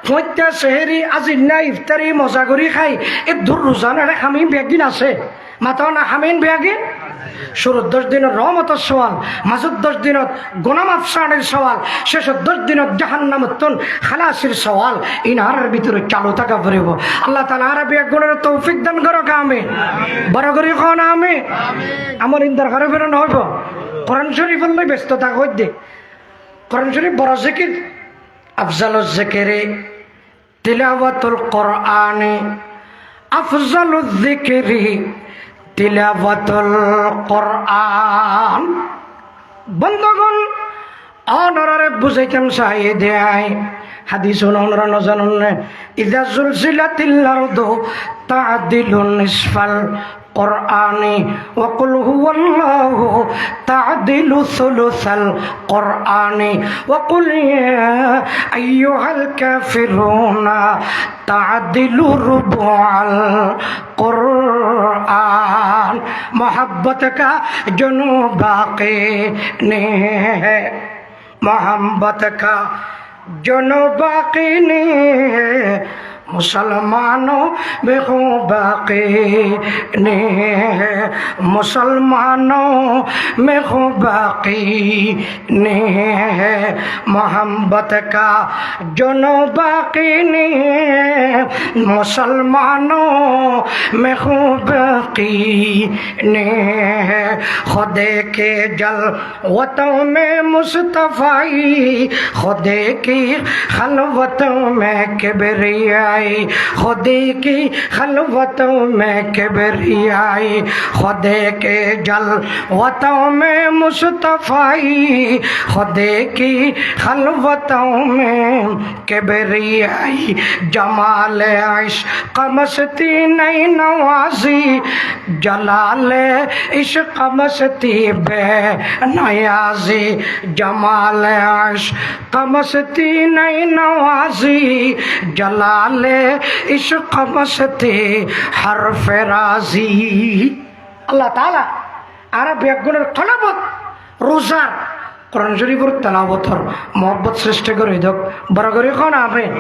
ফত্যা সেহেরি আজি না ইফতারি মজা করি খাই এ দূর রোজা না আমি বেগিন আছে মাতাও না হামিন বেগিন। শুরুর 10 দিনের রহমতের সওয়াল, মাঝের 10 দিনত গোনা মাফ সানের সওয়াল, শেষের 10 দিনত জাহান্নামতন খালাসির সওয়াল ইনার ভিতরে চালু থাকা পড়িব। আল্লাহ তাআলা আরবি গুণের তৌফিক দান করো আমিন। বড় করে কোন আমিন। আমার ইন্দার ঘরে বেরোনো হইব কোরআন শরীফ আল্লাহ ব্যস্ততা হই দে। কোরআন শরীফ বড় জিকির, আফজালুজ জিকিরে তিলাওয়াতুল কোরআনে, আফজালুজ জিকিরি তিলাওয়াতুল কোরআন। বন্ধুগণ অনরারে বুঝাইতাম চাই দেয় হাদিস অনরা নজানুন ইযা জুলজিলাতিল আরদু তা'দিলু নিসফাল কোরআনি ওয়া কুল হুয়াল্লাহু তা'দিলু সুলুসাল কোরআনি ওয়া কুল ইয়া আইয়ুহাল কাফিরুনা তা'দিলু রুবুআল कुरान। मोहब्बत का जुनून बाकी नहीं है, मोहब्बत का जुनून बाकी नहीं है, मुसलमानों में हूँ बाकी नहीं है, मुसलमानों में हूँ बाकी नहीं है, मोहब्बत का जुनून बाकी नहीं है, मुसलमानों में हूँ बाकी नहीं है। खुदे के जलवतों में मुस्तफ़ाई, खुदे की खलवतों में किबरियाई, खुदे की खलवतों में किबरियाई, खुदे के जलवतों में मुस्तफ़ाई, खुदे की खलवतों में किबरियाई, जमाल इश्क़ मस्ती नहीं नवाज़ी, जलाल इश्क़ मस्ती बे नयाज़ी, जमाल इश्क़ मस्ती नहीं नवाज़ी, जलाल इश्क़ मस्ती हरफ राज़ी। আল্লাহ তাআলা আরবি গুণের তলাবত রোজার কোরআন শরীফের তেলাওয়াতর মহব্বত সৃষ্টি করে দেখ। বড় করে কোন আমিন।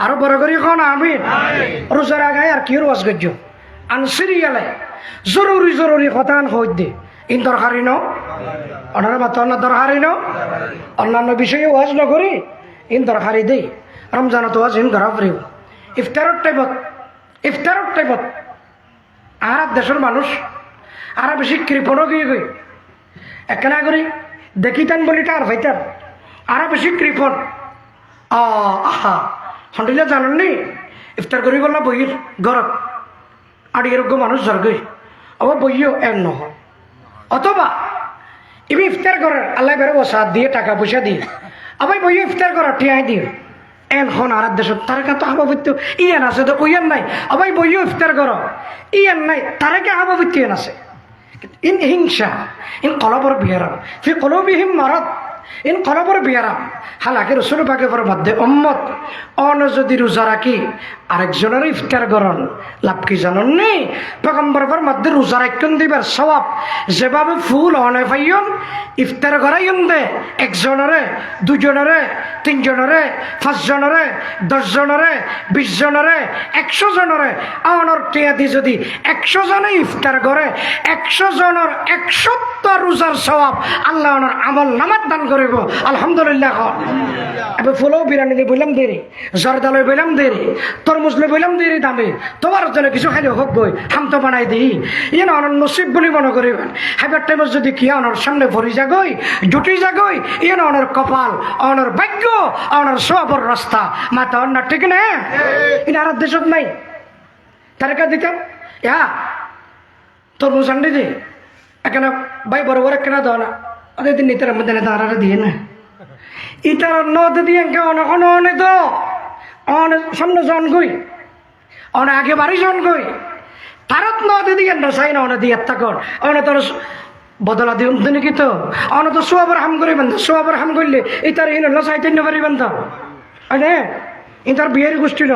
আরো বড় করে কোন আমিন। রোজার আগে আর কি রোজ গজ্জ আনসিরিয়ালে জরুরি জরুরি কথা হই দে ইন দরকারি ন অনার মাত্র অন্য দরকারি ন অন্যান্য বিষয়ে ওয়াজ নকরি ইন দরকারি দেই। রমজানত ওয়াজ ইন করা পড়িব। ইফতারের টাইমত আর দেশের মানুষ আর বেশি কৃপণ গিয়ে গই একখানা করি দেখিতেন বলি তার ভাইতার আর বেশি কৃপণ। আহা হন্ডিলে জানেন নি ইফতার করি বললা বইয়ের ঘরত আর এরকম মানুষ জর্গই আবার বইও এর নহয়। অথবা ইবি ইফতার করার আল্লাহ বেড়ে বসা দিয়ে টাকা পয়সা দিয়ে আবার বইও ইফতার করার টিয়াই দিয়ে এখন আর দেশত তার কাছে আবাবত্য ইয়ান আছে তো ওইয়ান নাই আবার বইও ইফতার কর ইয়ান নাই তারা কে আবাবত্য ইয়ান আছে। ইন হিংসা ইন কলবর বিহারাম ফি কলবিহিম মারাদ ইন কলবর বিহারাম। হালাকি রসুল পাকের মধ্যে উম্মত অন যদি রোজা রাখি আরেকজনের ইফতার করন লাভ কি জানন নি? পয়গম্বরের মধ্যে রোজা রাখুন দিবার সওয়াব যেভাবে ফুল অনে পাইয়ন ইফতার করাইন দে একজনরে, দুজনরে, তিনজনরে, 5 জনরে, 10 জনরে, 20 জনরে, 100 জনরে অনর টিয়াদি যদি 100 জনে ইফতার করে 100 জনের 100টা রোজার সওয়াব আল্লাহ অনর আমল নামাত দান করিব। আলহামদুলিল্লাহ। এবার ফুলও বিরিয়ানি দিয়ে বললাম দেরি, জর্দালয় বললাম দেরি, তরমুজ লই বললাম দেরি দামে, তোমার জন্য কিছু খাইলে হোক বই হাম তো বানাই দিই। ইয়ে অনর নসিব বলে মনে করিবেন। হেবার টাইমত যদি কি অনর সামনে ভরি যাগই জুটি যাগই, ইয়ে অনর কপাল, অনর ভাগ্য, অনর সবর রাস্তা মাথা অন্য ঠিক না। এটা আর দেশত নাই তারকা দিতাম ইয়া তরমুজ আন্ডি দি এখানে ভাই বড় বড় কেনা দাও না, ওদের দিন নিতে মধ্যে দাঁড়াটা দিয়ে না ইটার নদী দিয়ে অনেক অনেক তো অনেক সামনে জন গই অনেক আগে বাড়ি জন গই তারত নদী দিয়ে না চাই না অনেক দিয়ে থাকর অনেক তোর বদলা দিয়ে নাকি তো অনেক তো সোয়াবার হাম করিবেন, সোয়াবার হাম করলে ইটার ইন চাইতে পারিবেন তো হ্যাঁ। ইতার বিয়ের গোষ্ঠী ন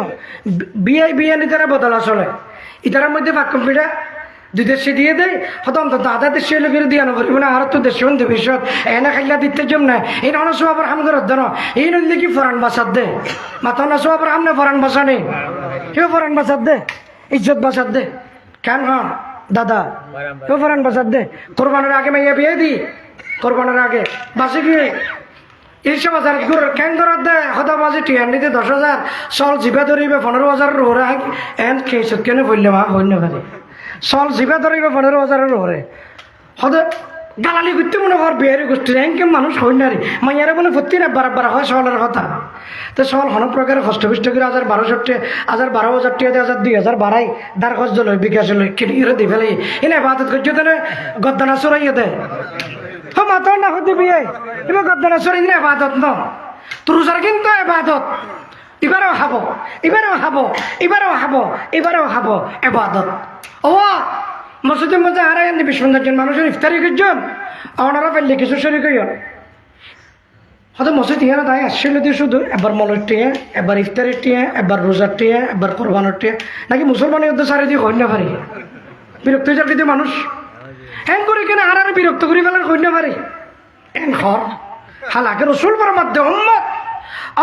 বিয়ে বিয়ে নিতারা বদলা চলে ইতার মধ্যে বাক্য পিঠা দুই দেশে দিয়ে দেয় হয়তো অন্তত আধা দেশে লোকের দিয়ে আনা পারিব না আর তো দেশে হন ভবিষ্যৎ এনে খাইলা দিতে জম না এই অনেক সোয়াবার হাম করে ধর এই নদী কি ফরান বাসার দে মাথা না সোয়াবার হাম না ফরান বাসা নেই কেউ ফরান বাসার দে ইজ্জত বাসার দে কেন হন দাদা কেউ ফরান বাসার দে কোরবানের আগে মাইয়া বিয়ে দি কোরবানের আগে বাসে গিয়ে এইসব হাজার ক্যাং করার দেয় হতা বাজে টিয়ান্ডিতে 10,000 চল জিবা ধরিবে 15,000 রোহরে এন খেয়েছত কেন বললে মা হইন্য ভাই চল জিবা ধরিবে 15,000 রোহরে হতে গালালি করতে মনে কর বিহারি গোষ্ঠী এনকে মানুষ হই না রে মাইয়ারে বলে ভর্তি না বারা হয় চলের কথা তো চল হন প্রকারে কষ্ট বিষ্ট করে 1,200 12,000 টিয়া 2,000 বাড়াই দার খরচ লই বিকাশে লই কেটে দি ফেলে এনে বাদত করছে তাহলে গদ্দানা চড়াইয়ে দেয় হ্যাঁ মাতাও না হতে বিয়ে এবার গদ্দানা চড়াই না বাদত ন তুরুজার কিন্তু এবাদত এবারেও হাবো এবারেও হাবো এবারেও হাবো এবারেও হাবো এবাদত ও মসজিদের মধ্যে আর বিশ জন মানুষের ইফতারি করছেন ওনারা ফেললে কিছু শরীর কইন হয়তো মসজিদ ইহারা তাই আসছিল দিয়ে শুধু এবার মলের টিয়া এবার ইফতারের টিয়া এবার রোজার টিয়া এবার কোরবানের টিয়া নাকি মুসলমানের মধ্যে সারি দিয়ে হইন না পারি বিরক্ত হয়ে যার কিন্তু মানুষ হ্যাং করে কেন আর বিরক্ত করে ফেলার হইন না পারি এন ঘর হালাকে রসুল পর মধ্যে উম্মত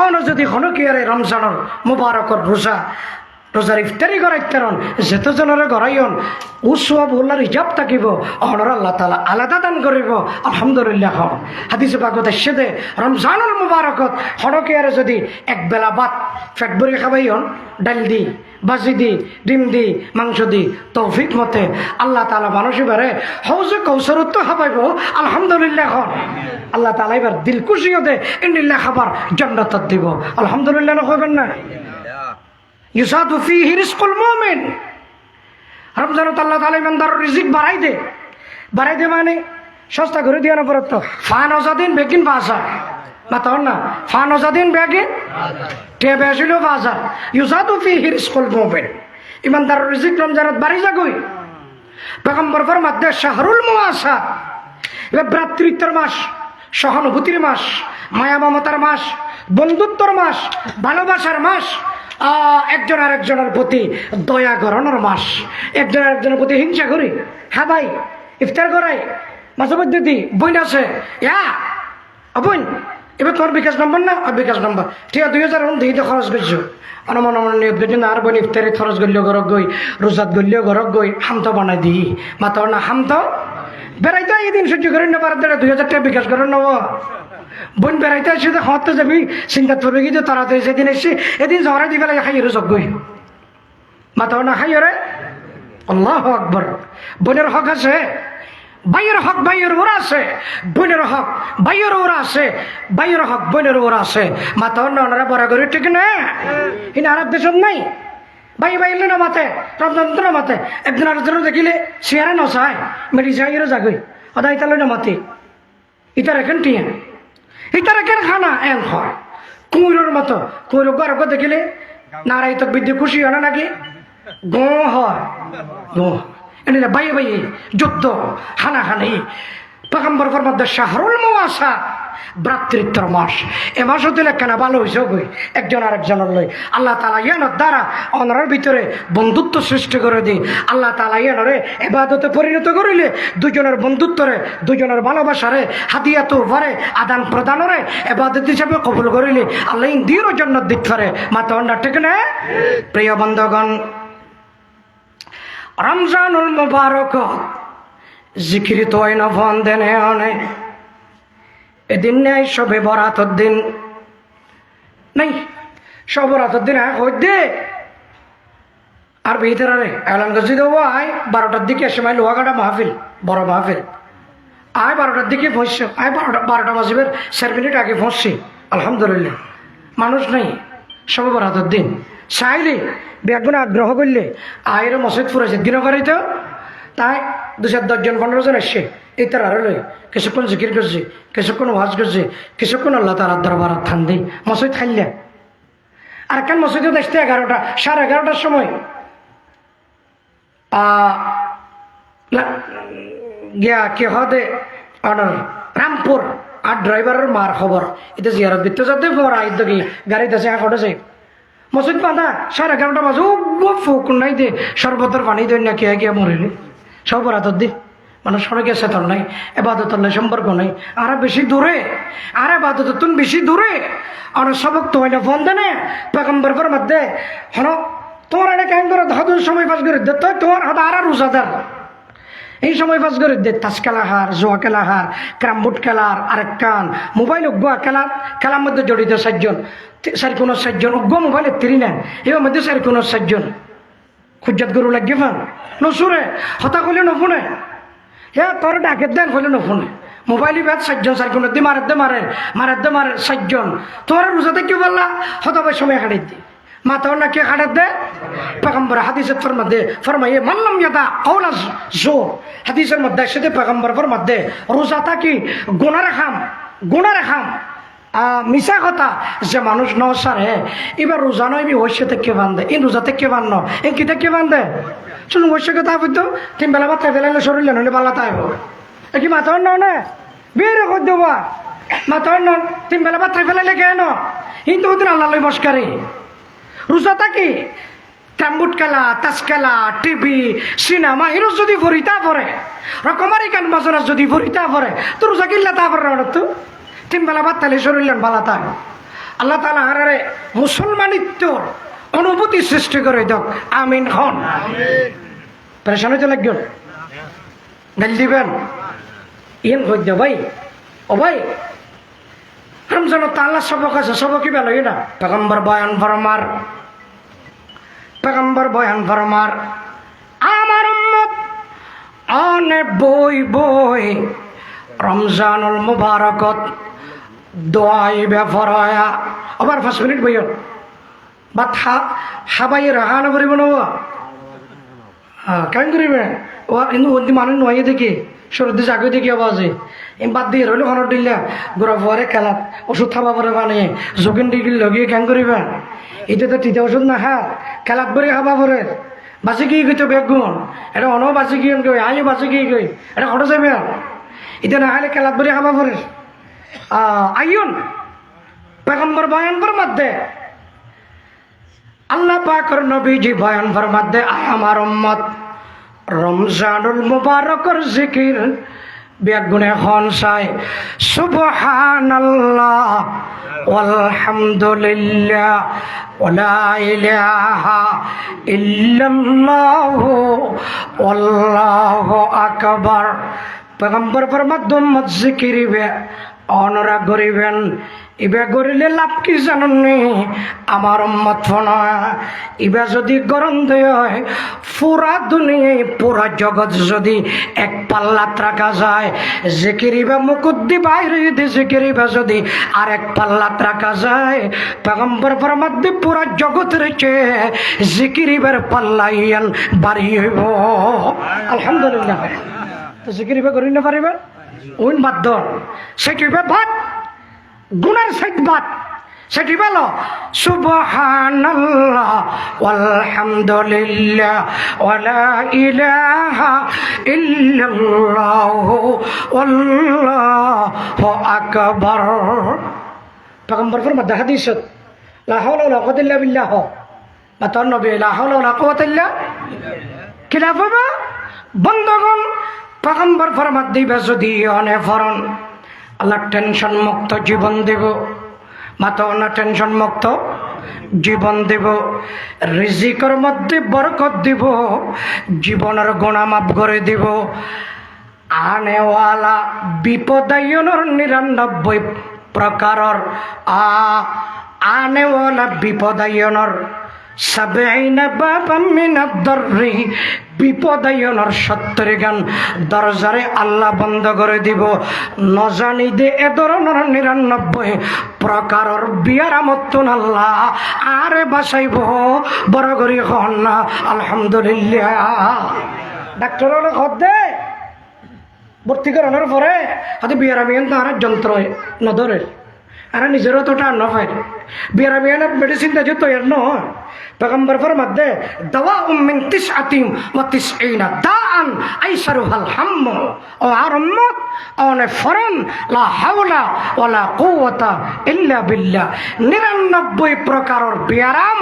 অন যদি হনো কি আরে রমজানের মুবারকর রোজার ইফতারি করাই কারণ যেতজনের গড়াইন উৎসব বললার হিজাব থাকিব অনর আল্লাহ তালা আলাদা দান করিব আলহামদুলিল্লাহ হন হাদিসে পাকত এসে দে রমজানুল মুবারকত হনকে আর যদি এক বেলা ভাত ফেট ভরে খাবাইন ডাল দি ভাজি দি ডিম দি মাংস দি তৌফিক মতে আল্লাহ তালা মানুষ এবারে হৌজে কৌশরত্ব খাবাইব আলহামদুলিল্লাহ হন আল্লাহ তালা এবার দিল খুশিও দে ইন্দিল্লাহ খাবার জান্নাত দিব আলহামদুলিল্লাহ হইবেন না ইউসাদু ফীহি রিজকুল মুমিন রমজানত আল্লাহ তাআলা ইমানদার রিজিক বাড়াই দে মানে সস্তা করে দিয়ে না পরত ফান ওজাদিন বেকিন বাজার মাতা না ফান ওজাদিন বেকিন কে বেশিলো বাজার ইউসাদু ফীহি রিজকুল মুমিন ইমানদার রিজিক রমজানত বাড়ি যাগই পয়গম্বর ফরমাতে শাহরুল মুআসা এ ভ্রাতৃত্বের মাস সহানুভূতির মাস মায়া মমতার মাস বন্ধুত্বর মাস ভালোবাসার মাস একজন আরেকজনের প্রতি দয়া করানোর মাস একজন আরেকজনের প্রতি হিংসা করি হ্যাঁ ভাই ইফতার করাই মাঝে মধ্যে দি বইন আছে বোন এবার তোমার বিকাশ নম্বর না বিকাশ নম্বর ঠিক আছে 2,000 দিতে খরচ করছো অনমন নিয়ত করছি না আর বোন ইফতারি খরচ করলেও ঘরক গই রোজাত করলেও ঘরক গই হামতো বানাই দিই মাতাও না হামতো বেড়াইতে এদিন সহ্য করে না পারার 2,000 টাকা বিকাশ করে নেব বোন বেড়াইতে আসে খাওয়াতে যাবি চিন্তা করবে কি যে তাড়াতাড়ি সেদিন এসে এদিন ঝগড়া দিবে লাগে খাইয়ের যোগ্যই মাতাও না খাইয়ে আল্লাহু আকবার বোনের হক আছে ভাইয়ের হক ভাইয়ের ওরা আছে বোনের হক ভাইয়ের ওরা আছে ভাইয়ের হক বোনের ওরা আছে মাতাও না ওনারা বরাবরই ঠিক না ইনি আরব দেশ নাই ভাই ভাই এলে না মাতে রমজান না মাতে একদিন আরেকজনের দেখিলে চেয়ারে নচায় মেডি চাইয়েরও যাগই অদা ইতালে না মাতে ইতার এখন টিয়া ইতার এখন খানা এন হয় কুঁড়োর মতো কুঁড়ো গর্ব দেখিলে নারাই তো বিদ্যে খুশি হয় না নাকি গো হয় গো এনে ভাই ভাই যুদ্ধ হানাহানি পয়গম্বর ফরমাতে শাহরুল মুআসা ভ্রাতৃত্বের মাস এ মাস হতে কেনা ভালো হয়েছে গই একজন আরেকজনের লই আল্লাহ তাআলা ইয়ানোর দ্বারা অনরের ভিতরে বন্ধুত্ব সৃষ্টি করে দিই আল্লাহ তাআলা ইয়ানরে ইবাদতে পরিণত করিলে দুজনের বন্ধুত্বরে দুজনের ভালোবাসারে হাদিয়া তোফারে আদান প্রদানরে ইবাদত হিসেবে কবুল করিলে আল্লাহ ইন্দিরও জান্নাত দিতে পারে মাতা অন্ডা ঠিক না প্রিয় বন্ধুগণ রমজানুল মুবারক জিকির তো আইন ফোন দেনে অনে এদিন নেই সবে বরাতর দিন নাই সব রাতের দিন দে আর ভিতরে এলান গজি দেবো আয় 12টার দিকে সময় লোহাগাটা মাহফিল বড় মাহফিল আয় 12টার দিকে পৌঁছছে আয় 12টা বাজিবের 4 মিনিট আগে পৌঁছছি আলহামদুলিল্লাহ মানুষ নেই সব রাতের দিন চাইলে ব্যাগুনে আগ্রহ করলে আয়ের মসজিদ ফুরেছে দিনও বাড়িতে তাই 2-10 জন 15 জন এসছে এই তার আরো লই কিছুক্ষণ জিকির করছে কিছুক্ষণ ওয়াজ করছে কিছুক্ষণ আল্লাহ তালার দরবার থান দিই মসজিদ খাইলে আর কেন মসজিদে দেখতে 11টা 11:30টার সময় গিয়া কে হদে অনার রামপুর আর ড্রাইভারের মার খবর এটা জিয়ারত বিত্ত যাতে পর আইদ কি গাড়িতে আছে কটেছে মসজিদ বাঁধা 11:30 বাজে ও ফুক নাই দে সর্বতর পানি দেন না কে গিয়া মরিনি সব রাতর দি মানুষ সড়কে সেতন নাই এবাদতর নাই সম্পর্ক নাই আর বেশি দূরে আর এবাদত তুমি বেশি দূরে আর সবক তো হয় না ফোন দেনে পেগম্বর মধ্যে হন তোমার এটা কেন করে হাতুর সময় পাস করে দে তো তোমার হাত আর রোজাদার এই সময় পাস করে দে তাস খেলা হার জোয়া খেলা হার ক্রামবুট খেলার আরেক কান মোবাইল উগ্গুয়া খেলার মধ্যে জড়িত 4 জন 4 জন উগ্গ মোবাইলে 3 নেন এর মধ্যে 4 জন খুজ্জাত গরু লাগিয়ে ফান নসুরে হতা করলে নফুনে তোর ডাকের দেন হইলে নফুনে মোবাইলই ব্যাট 4 জন 4 দি মারে 4 জন তোর রোজাতে কি বললা হতাবার সময় হাঁড়ি দি মাথাও না কে হাঁটার দে পেগম্বর হাদিসের ফরমাইয়ে মানলাম ইয়াদা কওলা জোর হাদিসের মধ্যে সেটা পেগম্বর মধ্যে রোজাটা কি গুনাহ রাখাম মিশা কথা যে মানুষ নসারে এবার রোজা নয় ওইসে থেকে বান্ধে এই রোজা থেকে বান্ধ এই কি থেকে বান্ধে শুনুন ওইসে কথা বুঝতো 3 বেলা ভাত ফেলাইলে শরীর নইলে বালা তাইব কি মাথার না বের করে দেবা মাথার নন 3 বেলা ভাত ফেলাইলে কেন কিন্তু ওদের আল্লাহ লই মস্কারি রোজাটা কি ক্যাম্বুট খেলা তাস খেলা টিভি সিনেমা এরও যদি ভরিতা পড়ে রকমারি গান বাজনা যদি ভরিতা পড়ে তো রোজা কিল্লা তা পড়ে না তো 3 বেলা ভাত তাহলে শরীর বালা তাই আল্লাহ তালা হারারে মুসলমানিত্বর অনুভূতি সৃষ্টি করে দেখ আমিন খন পরেশান হইতে লাগবেন গাল দিবেন ইন হই দে ভাই ও ভাই রমজান তাল্লা সবক আছে সবকই বেলা না পেগম্বর বয়ান ফরমার আমার উম্মত অনে বই রমজানুল মুবারকত দোয়াইবে ফরয়া আবার 5 মিনিট বইও বাত হাবাই রাহা না করিব না কেন করিবে ও কিন্তু ওদি মানুষ নয় দেখি সরদি জাগই দেখি আওয়াজে এম বাদ দিয়ে রইল হনর দিল্লা গোড়া ফুয়ারে খেলাত ওষুধ খাবা পরে বানিয়ে যোগিন ডিগিল লগিয়ে কেন করিবা এটা তো টিতে ওষুধ না হ্যাঁ খেলাত বরে খাবা পরে বাঁচি কি গই তো বেগুন এটা অন বাঁচি কি গই আইও বাঁচি কি গই এটা হটো যাবে এটা না হলে খেলাত বরে খাবা পরে আইন পেগম্বর বয়ান ফরমাতে আল্লাহ পাকের নবীজি বয়ান ফরমাতে আমার উম্মত রমজানুল মুবারকর জিকির বেগুনে হন চাই সুবহানাল্লাহ আলহামদুলিল্লাহ ওয়ালা ইলাহা ইল্লাল্লাহ আল্লাহু আকবার পেগম্বর ফরমাত উম্মত জিকিরিবে অনরা করিবেন ইবা করিলে লাভ কি জাননি আমার উম্মত ফনা ইবা যদি গরম দেয় পুরা দুনিয়ায় পুরা জগৎ যদি এক পাল্লাত রাখা যায় জিকিরিবা মুকুদ্দি বাইরে দিয়ে জিকিরিবা যদি আর এক পাল্লাত রাখা যায় পেগম্বর ফরমাত পুরা জগৎ রেখে জিকিরিবার পাল্লাইয়ান বাড়ি হইব আলহামদুলিল্লাহ তো জিকিরিবা করি না পারিবা ওইন বাদ সেটিবা ভাত গুনার সাইড বাদ সেটি বলো সুবহানাল্লাহ আলহামদুলিল্লাহ ওয়ালা ইলাহা ইল্লাল্লাহ আল্লাহু আকবার পেগম্বর ফরমাতে হাদিসত লা হাওলা ওয়ালা কুওয়াতা ইল্লা বিল্লাহ মাতার নবী লা হাওলা ওয়ালা কুওয়াতা ইল্লা কিলা বাবা বন্ধগণ পেগম্বর ফরমাত দিবে যদি অনে ফরন আল্লাহ টেনশন মুক্ত জীবন দেব মাথা না টেনশন মুক্ত জীবন দেব রিজিকের মধ্যে বরকত দিব জীবনের গুনাহ মাফ করে দিব আনেওয়ালা বিপদায়নের 99 প্রকারর আনেওয়ালা বিপদায়নর সাবঈনা বাবাম মিনাদ দররি, বিপদায়নর 70 গান দরজারে আল্লাহ বন্ধ করে দিব। নজানি দে এ ধরনের 99 প্রকারর বিয়ারামতন আল্লাহ আরে বাসাইব। বড় করি হন না আলহামদুলিল্লাহ। ডাক্তার হলে খত দে ভর্তি করানোর পরে হয়তো বিয়ারামিয়ান তো আর যন্ত্র নধরে আর নিজেরও তো টান নয়। বিয়ারামিয়ানের মেডিসিন যে তৈরি নয়। পেগম্বর ফরমাত দে দাওয়া মিন 99 দাআন আইসারুহাল হাম্ম। ও আর উম্মত অনে ফরন লা হাওলা ওয়ালা কুওয়াতা ইল্লা বিল্লাহ। 99 প্রকারের বিয়ারাম,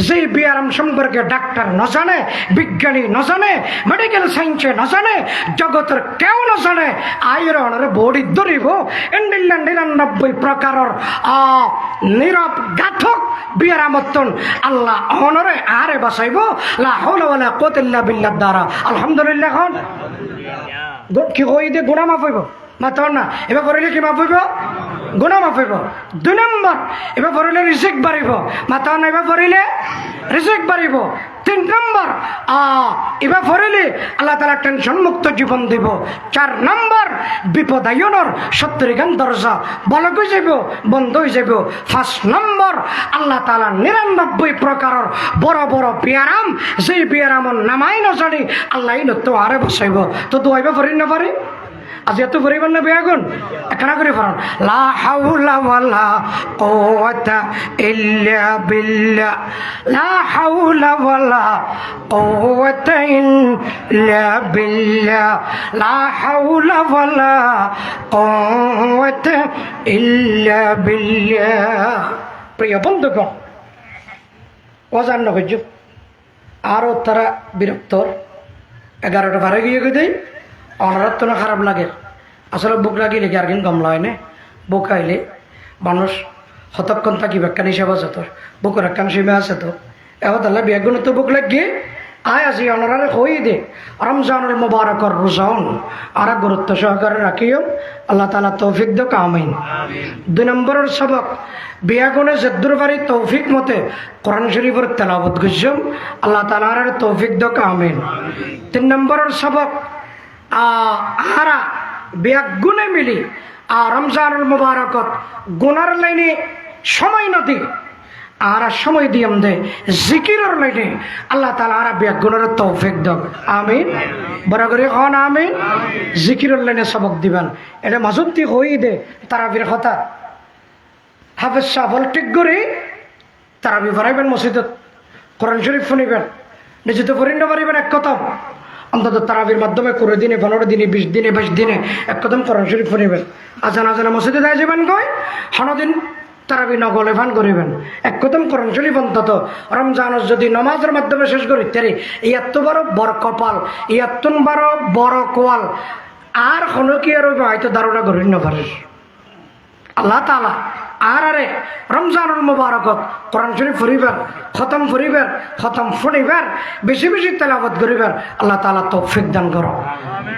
যেই বিয়ারাম সম্পর্কে ডাক্তার ন জানে, বিজ্ঞানী ন জানে, মেডিকেল সায়েন্সে ন জানে, জগতের কেউ ন জানে। আইরনের বডি ধরিব ইন্ডিল্লা 99 প্রকারের নীরব গাথক বিয়ারামতন আল্লাহ অনরে আরে বাসাইব। লা হাওলা ওয়ালা কুওয়াতা ইল্লা বিল্লাহ দ্বারা আলহামদুলিল্লাহ। এখন কি কই দে গুনাহ মাফ হইব মাত্র না। এবার পড়লে কি মাফ হইব? গুনাহ মাফ হইব। 2 নম্বর, এবার পড়লে রিজিক বাড়িব মাত্র না। এবার পড়লে রিজিক বাড়িব। 3 নম্বর, এবার পড়লে আল্লাহ তাআলা টেনশন মুক্ত জীবন দিব। 4 নম্বর, বিপদায়নের 70 গান দরজা বলক হয়ে যাব, বন্ধ হয়ে যাব। 5 নম্বর, আল্লাহ তাআলা 99 প্রকারের বড় বড় বিয়ারাম, যেই বিয়ারামর নামাই না জানি আল্লাহ তো আরে বসাইব। তো দোয়াইবা পড়ি না পারি আজ এত পরিবার না বেয়াগুন একখানা করে ফরান। লা হাওলা ওয়ালা কুওয়াতা ইল্লা বিল্লাহ, লা হাওলা ওয়ালা কুওয়াতা ইল্লা বিল্লাহ, লা হাওলা ওয়ালা কুওয়াতা ইল্লা বিল্লাহ। প্রিয় বন্ধুগণ, ওয়াজান নগজ আরও তারা বিরক্ত। 11টা বারে গিয়ে দেয় অনারাত তো না খারাপ লাগে। আসলে বুক লাগিলে কি আর কিন্তু কমলা হয় না। বুক আইলে মানুষ হতক্ষণ থাকি ব্যাখ্যান হিসাব আছে তোর বুকের একখান সীমা আছে তো। এখন তাহলে বিয়াগুণ তো বুক লাগিয়ে আয় আসি অনারারে হই দে রমজানুল মুবারকর রোজাউন আর গুরুত্ব সহকারে রাখিও। আল্লাহ তাআলা তৌফিক দো আমিন। 2 নম্বরের সবক, বিয়াগুণে জেদ্দুর বাড়ি তৌফিক মতে কোরআন শরীফের তেলাওয়াত করছম। আল্লাহ তাআলার তৌফিক দো আমিন। 3 নম্বরের সবক, আরা বিয়াগুণে মিলি রমজানুল মুবারকত গুনার লাইনে সময় নদী আর সময় দিয়াম দে জিকিরের লাইনে আল্লাহ তাআলা আর বিয়াগুণের তৌফিক দাও আমিন। বড় করে হন আমিন। জিকিরের লাইনে সবক দিবেন এটা মাজুতি হই দে তারাবির কথা। হাফেজ সাহেব ঠিক করে তারাবি ভরাইবেন মসজিদত, কোরআন শরীফ শুনিবেন, নিজে তো পড়িতে পারিবেন এক কথা। অন্তত তারাবির মাধ্যমে করে দিনে 15 দিনে 20 দিনে 22 দিনে এক কদম কোরআন শরীফ পড়িবেন। আজান আজানা মসজিদে দায় যাবেন কয় হনদিন তারাবি নগলে ভান করিবেন এক কদম কোরআন শরীফ অন্তত রমজানের যদি নমাজের মাধ্যমে শেষ করি তারে এত বড় কপাল, এত বড় কোয়াল আর হন কি আর হয়তো ধারণা করি না পারে। আল্লাহ তাআলা আরে রমজানুল মুবারকত কোরআন শরীফ পড়িবার, খতম পড়িবার, খতম শুনিবার, বেশি বেশি তেলাওয়াত করিবার আল্লাহ তাআলা তৌফিক দান করো।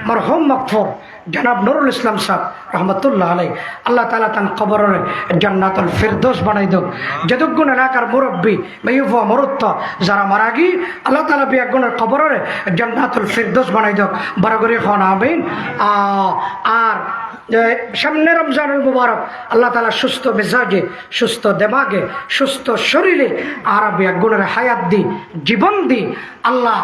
মরহুম মাগফুর জনাব নুরুল ইসলাম সাহেব রহমতুল্লাহ আলাইহি আল্লাহ তাআলা তান কবরের জান্নাতুল ফিরদৌস বানাই দাও। যতগুণ এলাকার মুরব্বী মেয়ুফা মরুত্ত যারা মারা গি আল্লাহ তাআলা বিয়াগুণের কবরের জান্নাতুল ফিরদৌস বানাই দাও। বড় করে খন আমিন। আর সামনে রমজানুল মুবারক আল্লাহ তাআলা সুস্থ মেজাজে, সুস্থ দেমাগে, সুস্থ শরীরে আর বিয়াগুণের হায়াত দি, জীবন দি, আল্লাহ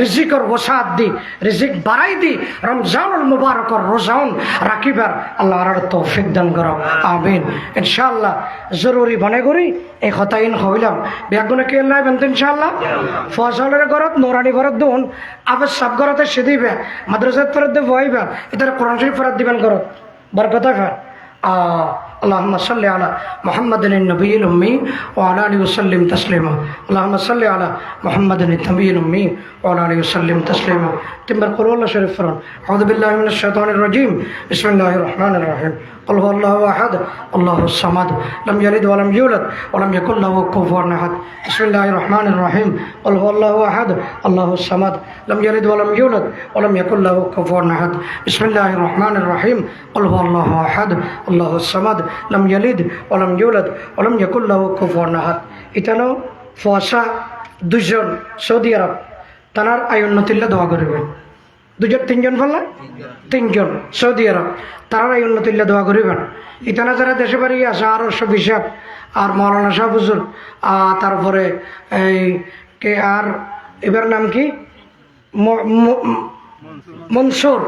রিজিকর ওসাত দি, রিজিক বাড়াই দি, রমজানুল মুবারকর রোজাউন রাখিবার আল্লাহ আর তৌফিক দান করো আমিন। ইনশাআল্লাহ জরুরি মনে করি এই কথাইন হইলাম বিয়াগুণে কে আল্লাহ বেন ইনশাআল্লাহ ফজলের ঘরত নোরানি ঘরত দুন আবার সব ঘরতে সিদিবে মাদ্রাসাত ফরত দে বইবা এটার কোরআন শরীফ ফরত দিবেন করত বরকত হয়। اللهم صل على محمد النبي الأمي وعلى آله وسلم تسليما. اللهم صل على محمد النبي الأمي وعلى آله وسلم تسليما. تمبر قول الله شريف فران. أعوذ بالله من الشيطان الرجيم. بسم الله الرحمن الرحيم. قل هو الله أحد الله الصمد لم يلد ولم يولد ولم يكن له كفوا أحد بسم الله الرحمن الرحيم قل هو الله أحد الله الصمد لم يلد ولم يولد ولم يكن له كفوا أحد بسم الله الرحمن الرحيم قل هو الله أحد الله الصمد لم يلد ولم يولد ولم يكن له كفوا أحد ইতানো ফসা দুজন সৌদি আরব তানার আয়ুন্নতিল্লা দোয়া করবেন দুজন তিনজন বললেন তিনজন সৌদি আরব তারা আয়ুন্নতিল্লা দোয়া করিবেন ইতানা যারা দেশে বাড়ি আছে আর শফি সাহেব আর মৌলানা সাহেব হুজুর তারপরে এই কে আর এবার নাম কি মনসুর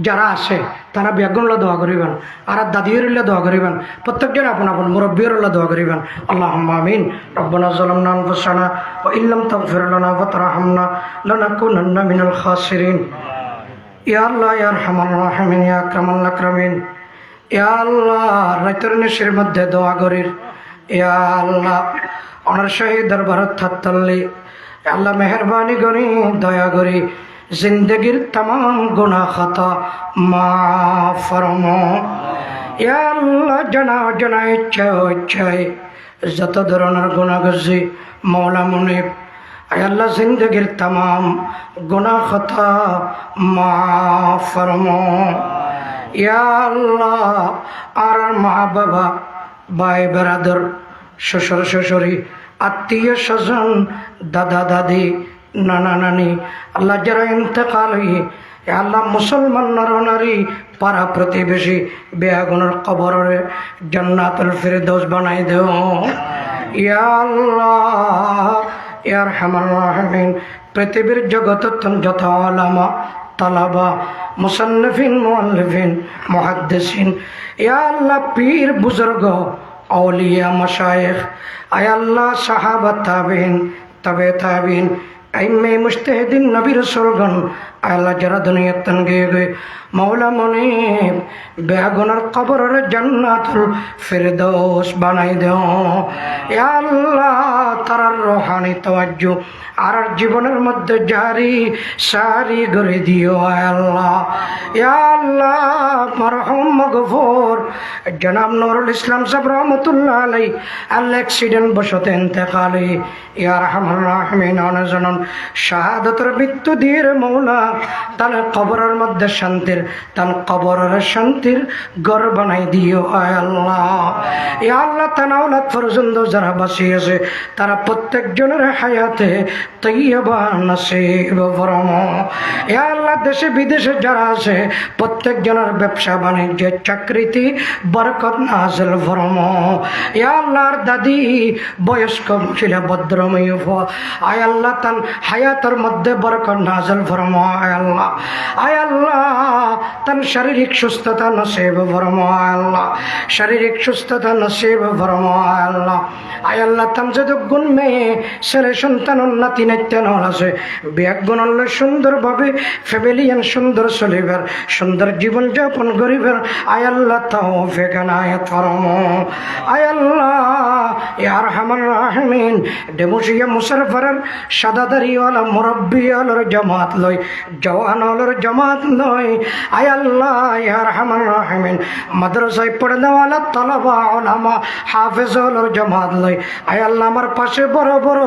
যারা আছে তারা বেগুনলা দোয়া করিবেন আর দাদিউল্লাহ দোয়া করিবেন প্রত্যেকজন আপন আপন মুরব্বিউল্লাহ দোয়া করিবেন আল্লাহুম্মা আমিন রব্বানা যালামনা আনফুসানা ওয়া ইল্লাম তাগফির লানা ওয়া তারহামনা লানাকুনান্না মিনাল খাসিরিন ইয়া আল্লাহ ইয়া আরহামার রাহিমিন ইয়া আকরামাল আকরামিন ইয়া আল্লাহ রাতের নিশির মধ্যে দোয়া করির ইয়া আল্লাহ অনার শহীদ দরবারত থাকতলি আল্লাহ মেহেরবানি করি দয়া করি জিন্দগির तमाम গুনাহ খাতা মাফ ফরমো ইয়া আল্লাহ জানা ইচ্ছায় যত ধরনের গুনাহ করছি মাওলা মুনিব আয় আল্লাহ জিন্দগির तमाम গুনাহ খাতা মাফ ফরমো ইয়া আল্লাহ আর মা বাবা ভাই ব্রাদার শ্বশুর শাশুড়ি আত্মীয় স্বজন দাদা দাদি নানা নানি আল্লাহ যারা ইন্তেকাল হয়ে আল্লাহ মুসলমান নর নারী পাড়া প্রতিবেশী বেয়াগুনের কবরে জান্নাতুল ফিরদৌস বানাই দেও ইয়া আল্লাহ ইয়া আরহামার রাহিমিন পৃথিবীর জগতের যত আলামা তালাবা মুসান্নিফিন মুআল্লিফিন মুহাদ্দিসিন ইয়া আল্লাহ পীর বুজুর্গ আউলিয়া মাশায়েখ আয় আল্লাহ সাহাবা তাবিঈন তবে তাবিঈন আইম্মে মুজতাহিদিন নবী রাসূলগণ আল্লাহ যারা দুনিয়াত তন গয়ে মাওলা মুনিব বেগুনার কবরের জান্নাতুল ফিরদৌস বানাই দেও ইয়া আল্লাহ তার রূহানি তাওয়াজ্জু আর জীবনের মধ্যে জারি সারি করে দিও আল্লাহ ইয়া আল্লাহ মারহুম মাগফুর জনাব নুরুল ইসলাম সাহেব রহমাতুল্লাহ আলাইহি আল্লাহ অ্যাক্সিডেন্ট বশত ইন্তেকালে ইয়া আরহামার রাহিমিন অনজনন শাহাদাতের মৃত্যু দিয়ে মাওলা তার কবরের মধ্যে শান্তির তার কবরের শান্তির ঘর বানাই দিও আয় আল্লাহ ইয়া আল্লাহ তার আওলাদ ফরজন্দ যারা বাঁচি আছে তারা প্রত্যেকজনের হায়াতে তৈয়বা নসিব ফরমো ইয়া আল্লাহ দেশে বিদেশে যারা আছে প্রত্যেকজনের ব্যবসা বাণিজ্যের চাকরিতে বরকত নাযিল ফরমো ইয়া আল্লাহর দাদি বয়স্ক মহিলা ভদ্রময়ী আয় আল্লাহ তার হায়াতের মধ্যে বরকত নাযিল ফরমো আয় আল্লাহ তার শারীরিক সুস্থতা নসিব ফরমো আয় আল্লাহ শারীরিক সুস্থতা নসিব ফরমো আয় আল্লাহ তাম যত গুণ মেয়ে ছেলে সন্তান নাতি নাত্যন আছে বিয়াক গুণ সুন্দরভাবে ফ্যামিলিয়ান সুন্দর চলিবার সুন্দর জীবন যাপন করিবার আয় আল্লাহ তৌফিক এনায়েত ফরমো আয় আল্লাহ ইয়া আরহামার রাহিমিন ডেমুশিয়া মুশারফারের সাদাদারিওয়ালা মুরব্বিয়ালার জামাত লই জওয়ানলার জামাত লই আয় আল্লাহ ইয়া আরহামার রাহিমিন মাদ্রাসায় পড়নেওয়ালা তালাবা উলামা হাফেজলার জামাত লই আয় আল্লাহ আমার পাশে বড় বড়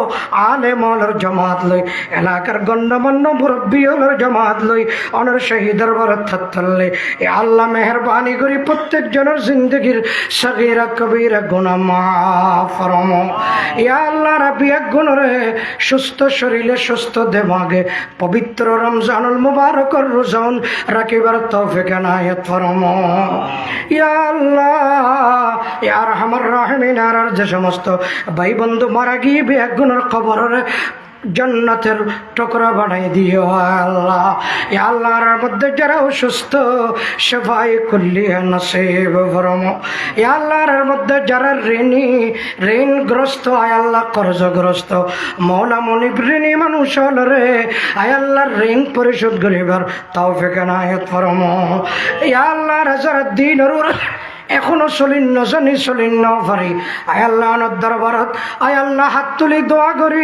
আলেমলার জামাত লই এলাকার গণ্যমান্য মুরব্বিয়ালার জামাত লই অনর শহীদের বরত থাকলে এ আল্লাহ মেহেরবানি করি প্রত্যেক জনের জিন্দগির সগীরা কবীরা গুনাহ মাফ ফরমো ইয়া আল্লাহ রাবিয়া গুণরে সুস্থ শরীরে সুস্থ দেমাগে পবিত্র রমজানুল মুবারকর রোজান রাখিবার তৌফিক এনায়েত ফরমো ইয়া আল্লাহ ইয়া আরহামার রাহিমিন আর যে সমস্ত ভাই বন্ধু মারা গিয়ে বিয়া গুণের কবরের জান্নাতের টুকরা বানাই দিও আল্লাহ ইয়া আল্লাহর মধ্যে যারা অসুস্থ সেফাই কুল্লিয়া নসিব ফরমো ইয়া আল্লাহর মধ্যে যারা ঋণগ্রস্ত আয় আল্লাহ কর্জগ্রস্ত মওলা মুনিব ঋণী মানুষ হলরে আয় আল্লাহর ঋণ পরিশোধ করিবার তৌফিক এনায়েত ফরমো ইয়া আল্লাহ যারা দিনের এখনো চলিন্ন জানি চলিন্ন পারি আয় আল্লাহ অনর দরবারত আয় আল্লাহ হাত তুলি দোয়া করি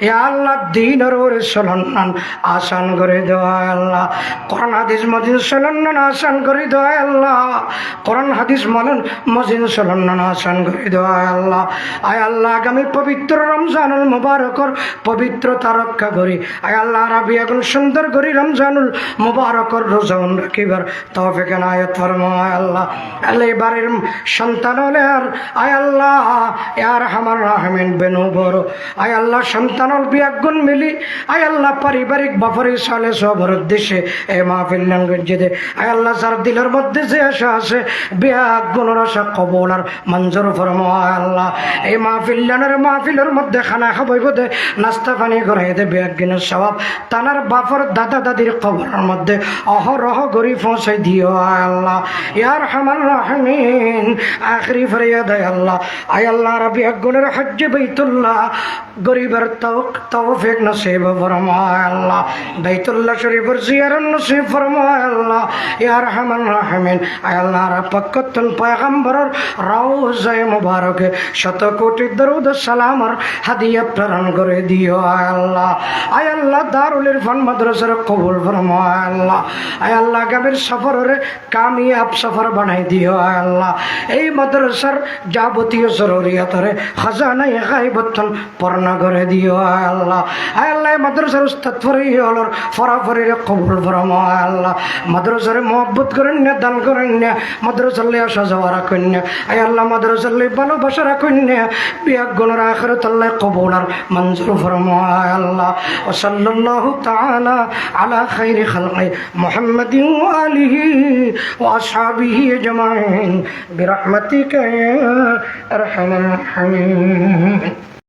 এ আল্লাহ দিনের ওরে চলন্নান আসান করে দেওয়া আল্লাহ কোরআন হাদিস মজিদ চলন্নান আসান করে দেওয়া আল্লাহ কোরআন হাদিস মলন মজিদ চলন্নান আসান করে দেওয়া আল্লাহ আয় আল্লাহ আগামী পবিত্র রমজানুল মুবারকর পবিত্রতা রক্ষা করি আয় আল্লাহ রাবি এখন সুন্দর করি রমজানুল মুবারকর রোজাউন রাখিবার তৌফিক এনায়েত ফরমায় আল্লাহ আল্লাহ এবারের সন্তান হলে আর আয় আল্লাহ ইয়ার হামার রাহমিন বেনু বড় আয় আল্লাহ সন্তান হল বিয়াগুন মিলি আয় আল্লাহ পারিবারিক বাফরি সালে সবর উদ্দেশ্যে এ মাহফিল গজ্জে আয় আল্লাহ যার দিলের মধ্যে যে আশা আছে বিয়াগুনের আশা কবুল আর মঞ্জুর ফরমায় আল্লাহ এই মাহফিলের মধ্যে খানা খাবই বোধে নাস্তা পানি করাই দে বিয়াগুনের স্বভাব তানার বাফর দাদা দাদির কবরের মধ্যে অহরহ গরি পৌঁছাই দিও আয় আল্লাহ ইয়ার হামার রাহমিন আখরি ফরিয়াদ আয় আল্লাহ আয় আল্লাহ রাবি আগুনের হজ্জ বাইতুল্লাহ গরিবের তৌফিক নসিব ফরমায় আল্লাহ বাইতুল্লাহ শরীফের জিয়ারত নসিব ফরমায় আল্লাহ ইয়া আরহামার রাহিমিন আয় আল্লাহ পাকতুন পয়গম্বরের রওজায়ে মুবারকে শত কোটি দরুদ সালাম আর হাদিয়া প্রেরণ করে দিও আয় আল্লাহ দারুল ইরফান মাদ্রাসার কবুল ফরমায় আল্লাহ আয় আল্লাহ গাবের সফরের কামিয়াব সফর বানাই দিও আয় আল্লাহ এই মাদ্রাসার যাবতীয় জরুরিয়াতরে খাজানায়ে গায়বতন পূর্ণ করে দিও আয় আল্লাহ মাদ্রাসার উস্তাদ ফরিহলর ফরাফরির কবুল ফরমায় আল্লাহ মাদ্রাসারে মহব্বত করেন না দান করেন না মাদ্রাসালে আসা যাওয়া রাখেন না আয় আল্লাহ মাদ্রাসালে ভালোবাসা রাখেন না বিয়াগুনের আখিরাত আল্লাহ কবুল আর মঞ্জুর ফরমায় আল্লাহ ওয়া সাল্লাল্লাহু তাআলা আলা খাইরি খালকি মুহাম্মাদিন ওয়া আলিহি ওয়া আসহাবিহি আজমাইন বিরহমাতিকা ইয়া আরহামার রাহিমিন।